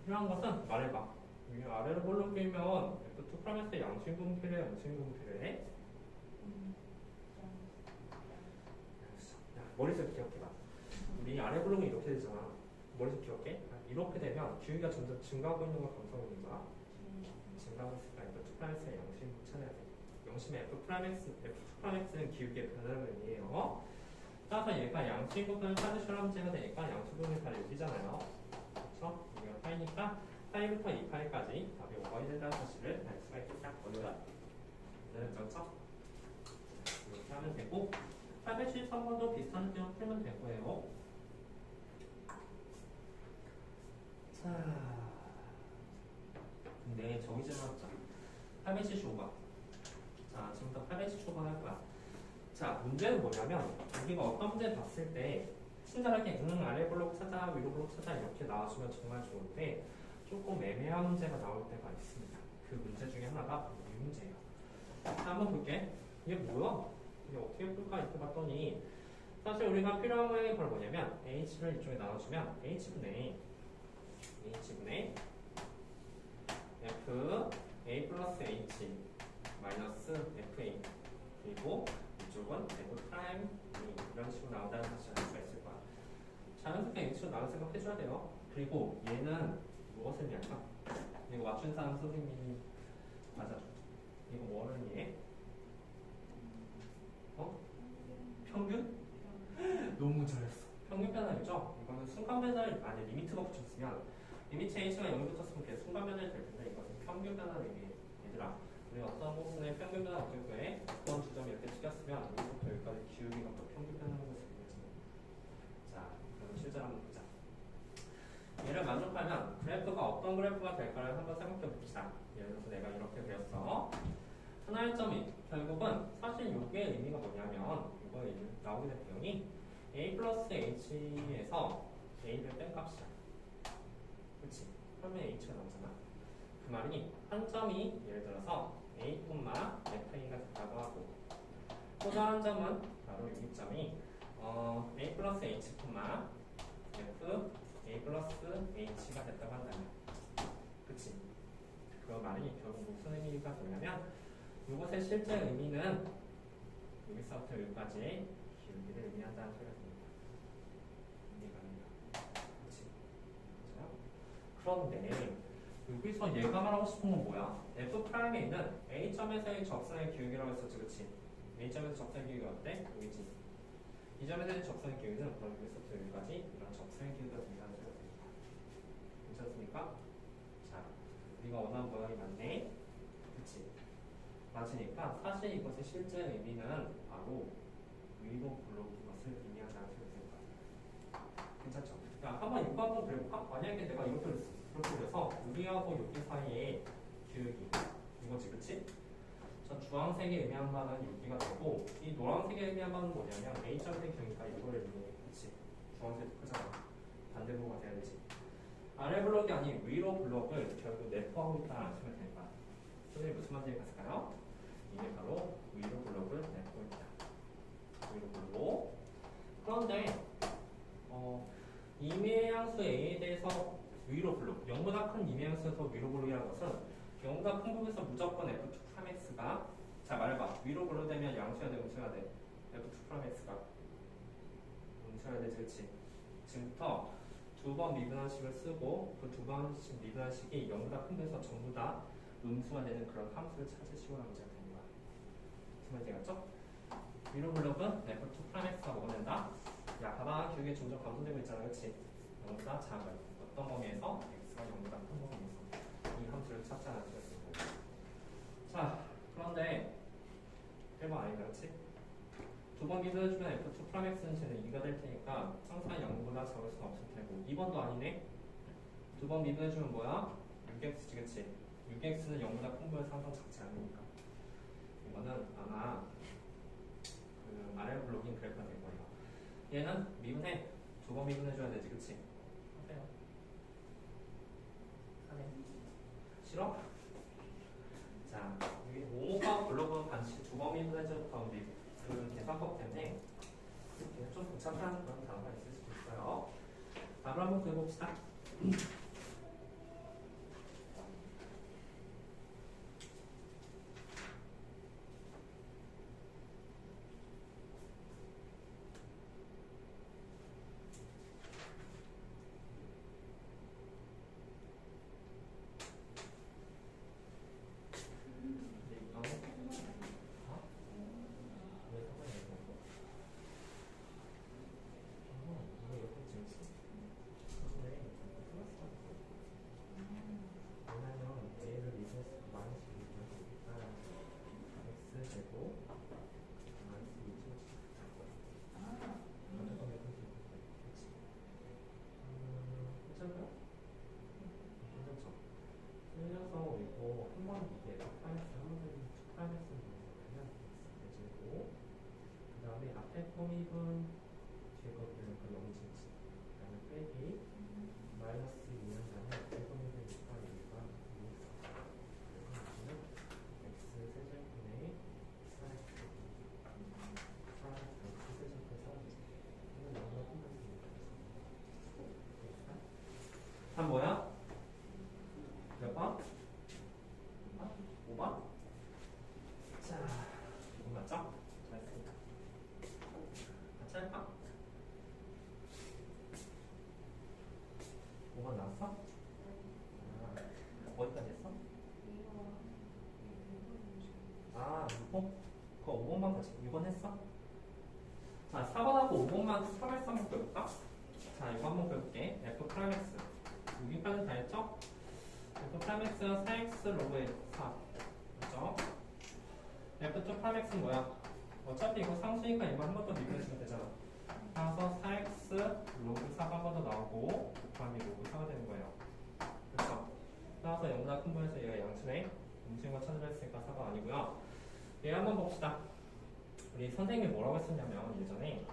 필요한 것은 말해봐. 위 아래로 볼록 끼면 F2 프라임에서 양수인 부분 필요해? 음수인 부분 필요해? 머릿속에 기억해봐. 우리 아래 블록은 이렇게 되잖아. 머릿속 기억해? 이렇게 되면 기울기가 점점 증가하고 있는 걸 감소하고 있는 거야. 증가하고 있으니까 F2 프라임에서의 양수인 부분 찾아야 돼. 영심의 F2x는 기울기의 변화를 의미해요. 따라서 얘가 양수인 부분을 찾으시라는 문제가 되니까 양수 부분이 다 여기잖아요. 그렇죠? 여기가 파이니까 파이부터 2파이까지 답이 5가 된다는 사실을 알 수가 있겠다. 어려워. 네, 그렇죠? 이렇게 하면 되고 873번도 비슷한 느낌으로 풀면 될 거예요. 자, 근데 저기 지나갔죠. 875번. 자, 지금부터 875번 할 거야. 자, 문제는 뭐냐면 우리가 어떤 문제를 봤을 때 친절하게 아래 블록 찾아, 위로 블록 찾아 이렇게 나와주면 정말 좋은데 조금 애매한 문제가 나올 때가 있습니다. 그 문제 중에 하나가 이 문제예요. 자, 한번 볼게. 이게 뭐야? 이게 어떻게 풀까 이렇게 봤더니 사실 우리가 필요한 게 바로 뭐냐면 h를 이쪽에 나눠주면 h분의 f a 플러스 h 마이너스 fa 그리고 이쪽은 f 프라임 이런 식으로 나온다는 사실을 알 수가 있을 거야. 자연스럽게 h로 나올 생각 해줘야 돼요. 그리고 얘는 무엇을 의미할까? 이거 맞춘 사람 선생님이 맞아줘. 이거 뭐를 의미해? 어? 평균? 너무 잘했어. 평균 변화이죠? 이거는 순간 변화를 아니 리미트가 붙였으면 리미트 h가 0이 붙었으면 그게 순간 변화이 될 텐데 이것은 평균 변화를 의미해. 얘들아, 우리 어떤 부분에 평균 변화 어쩔 거에 어떤 주점이 이렇게 튀겼으면 여기서부터 여기까지 기울기가 또 평균 변화라는 것을 의미하지. 자, 그럼 실제로 한번 보자. 얘를 만족하면 그래프가 어떤 그래프가 될까를 한번 생각해 봅시다. 예를 들어서 내가 이렇게 그렸어. 하나의 점이 결국은 사실 이게 의미가 뭐냐면 이거 나오게 될 경우이 a 플러스 h에서 a를 뺀 값이야. 그렇지? 그러면 h가 나오잖아. 그 말이 한 점이 예를 들어서 a, fa가 됐다고 하고 또 다른 점은 바로 여기 점이 a 플러스 h, f a 플러스 h가 됐다고 한다면 그치? 그 말이 결국 무슨 의미가 뭐냐면 이것의 실제 의미는 여기서부터 여기까지 기울기를 의미한다는 소리가 됩니다. 의미가 아니라 그치? 맞아요? 그런데 여기서 얘가 말하고 싶은 건 뭐야? F'에 있는 A점에서의 접선의 기울기라고 했었지 그치? A점에서 접선의 기울기가 어때? 여기지. 이 점에서의 접선의 기울기는 그럼 여기서부터 여기까지 이런 접선의 기울기가 된다는 소리가 됩니다. 괜찮습니까? 자, 우리가 원하는 모양이 맞네? 그치? 맞으니까 사실 이것의 실제 의미는 바로 위로 블록인 것을 의미한다는 소리가 될 거야. 괜찮죠? 야, 한번 이거 한번 그려볼까? 만약에 내가 이렇게 그려서 여기하고 여기 사이에 기울기 이거지 그치? 저 주황색이 의미한 바는 여기가 되고 이 노란색이 의미한 바는 뭐냐면 A점의 경우가 이거를 의미해. 그치? 주황색이 크잖아. 반대로가 돼야 되지. 아래 블록이 아닌 위로 블록을 결국 내포하고 있다는 안심을 되는 거야. 선생님 무슨 말인지 갔을까요? 이게 바로 위로 블록을 내포 있다. 위로 블록. 그런데 이미향수 A에 대해서 위로 블록, 0보다 큰 이미향수에서 위로 블록이라는 것은 0보다 큰 부분에서 무조건 F2 프라맥스가 자 말해봐. 위로 블록 되면 양수야 돼, 음수야 돼? F2 프라맥스가 음수야 되지, 그치? 지금부터 두 번 미분한식을 쓰고 그 두 번씩 미분한식이 0보다 큰 데서 전부 다 음수가 되는 그런 함수를 찾으시고 하는 문제가 되는 거야. 무슨 말인지 알겠죠? 위로 블록은 F2 프라맥스가 뭐가 된다? 야, 봐봐. 기울기 점점 감소되고 있잖아, 그치? 0보다 작은 어떤 범위에서 x가 0보다 큰 범위에서 이 함수를 찾자는 소리였습니다. 자, 그런데 1번 아니다, 그치? 두 번 미분해주면 F2 프라맥스는 쟤는 2가 될 테니까 항상 0보다 작을 수는 없을 테고 2번도 아니네? 두 번 미분해주면 뭐야? 6x지, 그치? 6x는 0보다 큰 범위에서 항상 작지 않으니까 이거는 아마 그 아래 블록인 그래프가 될 거예요. 얘는 미분해. 두 번 미분해줘야 되지, 그치? 하세요. 하네. 싫어? 자, 여기 모모가 블록은 반드시 두 번 미분해줘야 그 계산법 때문에 이렇게 좀 복잡한 그런 단어가 있을 수도 있어요. 답을 한번 그려봅시다. 한번 이게 프라이맥스 한번 되면 프라이맥스는 뭐냐면 내주고 그 다음에 앞에 콤입은 뒤에 거 그대로 그 0이지. 그 다음에 빼기 마이너스 2는 다음에 앞에 콤입은 2가 2가 2 그러면 x 세제곱분의 4x 세제곱분의 4x 이건 영어로 끝났습니다. 3 뭐야? 몇 번? 5번? 자, 이거 맞죠? 잘했습니다. 같이 할까? 5번 나왔어? 어디까지 했어? 아, 6번? 그거 5번만 같이 6번 했어? 자, 4번하고 5번만 3할 한번 배울까? 자, 이거 한번 배울게. f 프라임 x 여기까지 다 했죠? f 프라임 x는 4x 로그의 4 그렇죠? f2 프라임 x는 뭐야? 어차피 이거 상수니까 이거 한 번 더 비교해주면 되잖아. 따라서 4x 로그 4가 한 번 더 나오고 곱하기 로그 4가 되는 거예요. 그렇죠? 따라서 0보다 큰 분에서 얘가 양수네. 음수인 거 찾으려 했으니까 4가 아니고요. 얘 한번 봅시다. 우리 선생님이 뭐라고 했었냐면 예전에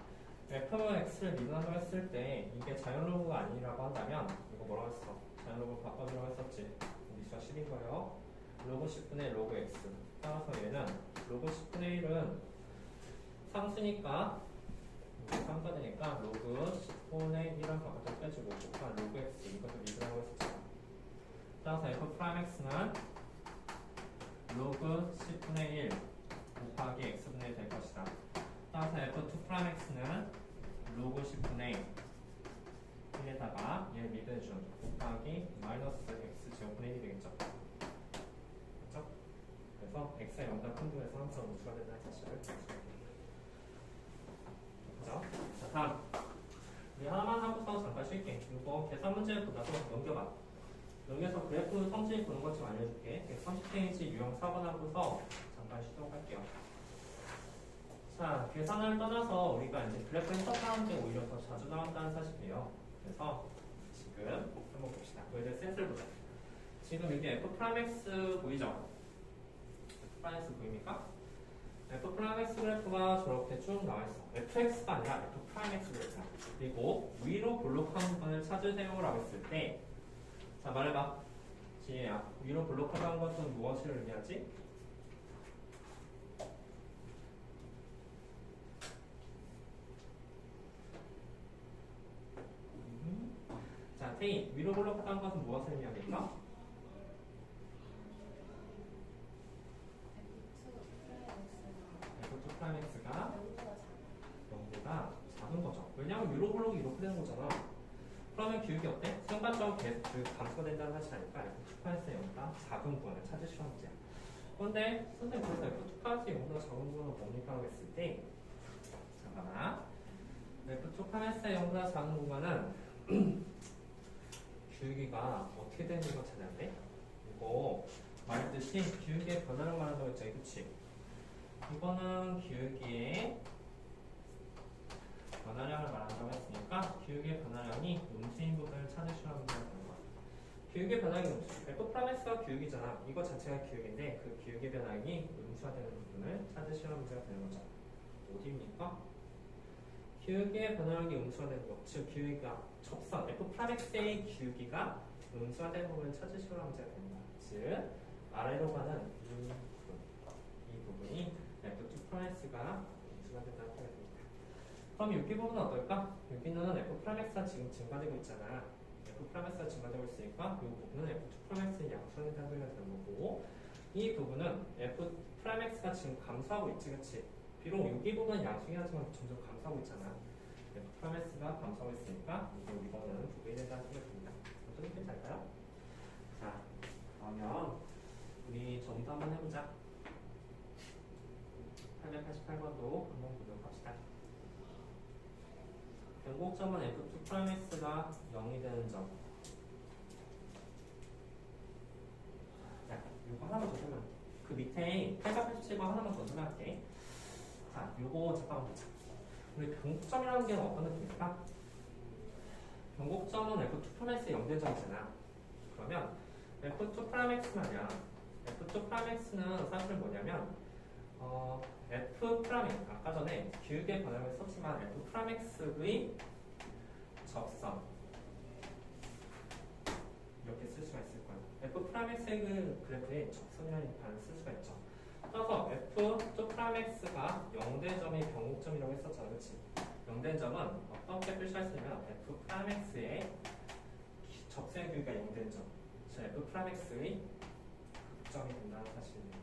fx를 미분한다고 했을 때 이게 자연로그가 아니라고 한다면 이거 뭐라고 했어? 자연로그 바꿔주라고 했었지. 우리 수가 10인 거예요. 로그 10분의 로그 x. 따라서 얘는 로그 10분의 1은 상수니까 3가 되니까 로그 10분의 1은 바깥으로 빼주고 곱한 로그 x 이것도 미분하고 했었잖아. 따라서 f 프라임 x는 로그 10분의 1 곱하기 x분의 1 될 것이다. 따라서 f2 프라임 x는 로그 10분의 1에다가 얘를 미분해준 곱하기 마이너스 x 제곱분의 1이 되겠죠. 그렇죠? 그래서 x가 0보다 큰 분에서 항상 우수가 된다는 사실을 알수 있습니다. 그죠? 자, 다음 우리 하나만 하고서 잠깐 쉴게. 이거 계산 문제를 보다가 넘겨봐. 여기서 그래프 성질 보는 것 좀 알려줄게. 130페이지 유형 4번 하고서 잠깐 쉬도록 할게요. 자, 계산을 떠나서 우리가 이제 그래프 해석하는 게 오히려 더 자주 나온다는 사실이에요. 그래서 지금 한번 봅시다. 너희들 센스를 보자. 지금 이게 f 프라임 x 보이죠? f 프라임 x 보입니까? f 프라임 x 그래프가 저렇게 쭉 나와 있어. fx가 아니라 f 프라임 x 그래프야. 그리고 위로 볼록한 부분을 찾으세요라고 했을 때, 자 말해봐. 지혜야, 위로 볼록하다는 것은 무엇을 의미하지? 자, 태희, 위로 볼록하다는 것은 무엇을 의미하겠어? f2 프라임 x가 0보다 작은 거죠. 왜냐하면 위로 볼록이 이렇게 되는 거잖아. 그러면 기울기 어때? 순간적으로 계속 감소가 된다는 사실 아니까 f2 프라임 x의 0보다 작은 부분을 찾으시라는 문제야. 그런데 선생님 그래서 f2 프라임 x의 0보다 작은 부분은 뭡니까? 라고 했을 때 잠깐만 f2 프라임 x의 0보다 작은 공간은 기울기가 어떻게 되는 거 찾아야 돼? 이거 말했듯이 기울기의 변화를 말한다고 했죠. 그치? 이거는 기울기의 변화량을 말한다고 했으니까 기울기의 변화량이 음수인 부분을 찾으시라는 문제가 되는 거야. 기울기의 변화량이 음수. f 프라임 x가 기울기잖아. 이거 자체가 기울기인데 그 기울기 변화량이 음수가 되는 부분을 찾으시라는 문제가 되는 거죠. 어디입니까? 기울기의 변화량이 음수가 되는 거. 즉 기울기가 접선 f 프라임 x의 기울기가 음수가 되는 부분을 찾으시라는 문제가 됩니다. 즉 아래로 가는 이 부분이 f2 프라임 x가 음수가 된다는 소리가 됩니다. 그럼 여기 부분은 어떨까? 여기는 f 프라임 x가 지금 증가되고 있잖아. f 프라임 x가 증가되고 있으니까 이 부분은 f2 프라임 x의 양수가 된다는 소리가 되는 거고, 이 부분은 f 프라임 x가 지금 감소하고 있지, 그치? 비록 여기 부분은 양수긴 하지만 점점 감소하고 있잖아. f 프라임 x가 감소하고 있으니까 이거는 2배이 된다는 소리가 됩니다. 어떤 느낌인지 알까요? 자, 그러면 우리 정도 한번 해보자. 888번도 한번 보도록 합시다. 변곡점은 f2 프라임 x가 0이 되는 점. 자, 이거 하나만 더 설명. 그 밑에 887번 하나만 더 설명할게. 자, 요거 잠깐만 보자. 우리 변곡점이라는 게 어떤 느낌일까? 변곡점은 f2 프라임 x의 0 되는 점이잖아. 그러면 f2 프라임 x가 아니라 F2 프라임 X는 사실 뭐냐면 F 프라임 아까 전에 기울기의 번역을 썼지만 F 프라임 X의 접선 이렇게 쓸 수가 있을 거예요. F 프라임 X의 그 그래프에 접선이라는 단어를 쓸 수가 있죠. 따라서 F2 프라임 X가 0대 점이 변곡점이라고 했었잖아, 그렇지? 0된 점은 어떻게 표시할 수 있냐면 F 프라임 X의 접선의 기울기가 0된 점, 즉 F 프라임 X의 극점이 된다는 사실입니다.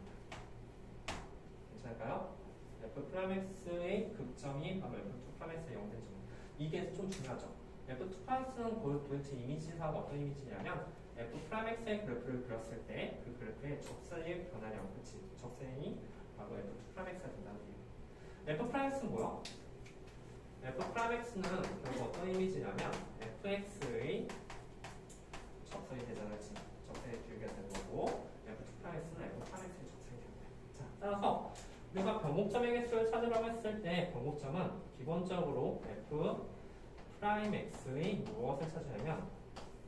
괜찮을까요? F 프라임 X의 극점이 바로 F2 프라임 X의 0된 점. 이게 좀 중요하죠. F2 프라임 X는 도대체 이미지사가 어떤 이미지냐면 F 프라임 X의 그래프를 그렸을 때 그 그래프의 접선의 변화량, 그치? 접선이 바로 F2 프라임 X가 된다는 얘기예요. F 프라임 X는 뭐야? F 프라임 X는 결국 어떤 이미지냐면 fx의 접선이 되잖아, 그치? 접선의 기울기가 되는 거고 F2 프라임 X는 F 프라임 X의 접선이 되는 거야. 자, 따라서 우리가 변곡점의 개수를 찾으라고 했을 때 변곡점은 기본적으로 F 프라임 X의 무엇을 찾으냐면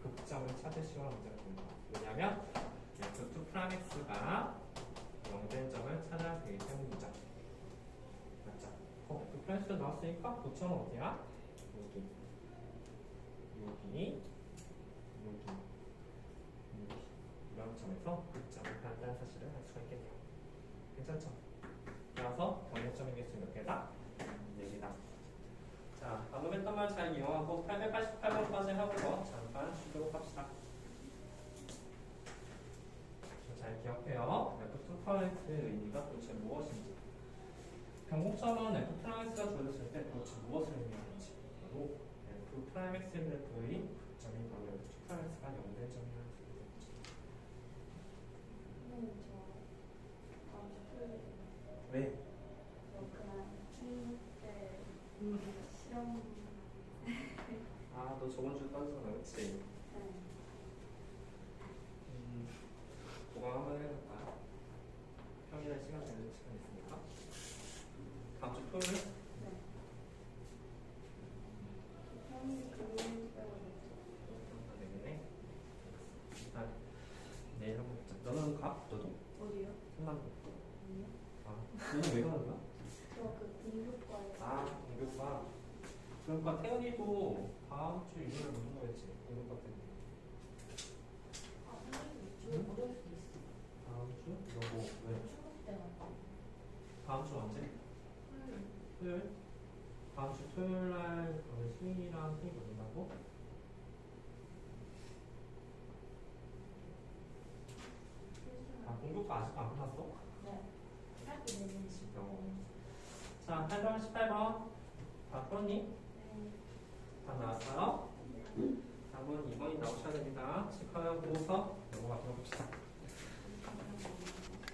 극점을 찾으시오라는 문제가 됩니다. 왜냐하면 F2 프라임 X가 0된 점을 찾아야 되기 때문이죠. 맞죠? F 프라임 X가 나왔으니까 극점은 어디야? 여기 이런 점에서 극점을 한다는 사실을 알 수가 있겠네요. 괜찮죠? 따라서 변곡점의 개수 몇 개다? 4개다. 자, 방금 했던 말 잘 이용하고 888번까지 하고서 잠깐 쉬도록 합시다. 잘 기억해요. F2 프라임 X의 의미가 도대체 무엇인지. 변곡점은 F 프라임 X가 주어졌을 때 도대체 무엇을 의미하는지. 그리고 F 프라임 X의 그래프의 극점이 바로 F2 프라임 X가 0된 점이라는 소리죠. 선생님 저 다음 주 토요일에 왜? 저 그날 중때 실험 아, 너 저번 주에 따졌잖아, 그치? 네. 보강 한번 해볼까? 평일에 시간 되는 시간 있으니까. 다음 주 토요일? 네. 평일 금요일 빼고 네네. 일단 내일 한번 보자. 너는 가? 너도? 어디요? 한남. 아니요. 아, 너는 왜 가는 거야? 저그 공교과에서 아, 공교과. 그러니까 태연이도 다음 주 일요일에 무슨 거였지? 공교과 때문에. 선생님 이쪽에 못 올 수도 있어. 다음 주? 너 뭐, 왜? 수업 때문에. 다음 주 언제? 토요일. 토요일? 다음 주 토요일 날 오늘 수인이랑 수인 모른다고? 아, 공교과 아직 안 끝났어? 네. 할게 되는 자, 8번, 18번. 다 풀었니? 네. 다 나왔어요? 4번, 2번이 나오셔야 됩니다. 체크하고서 넘어가도록 합시다.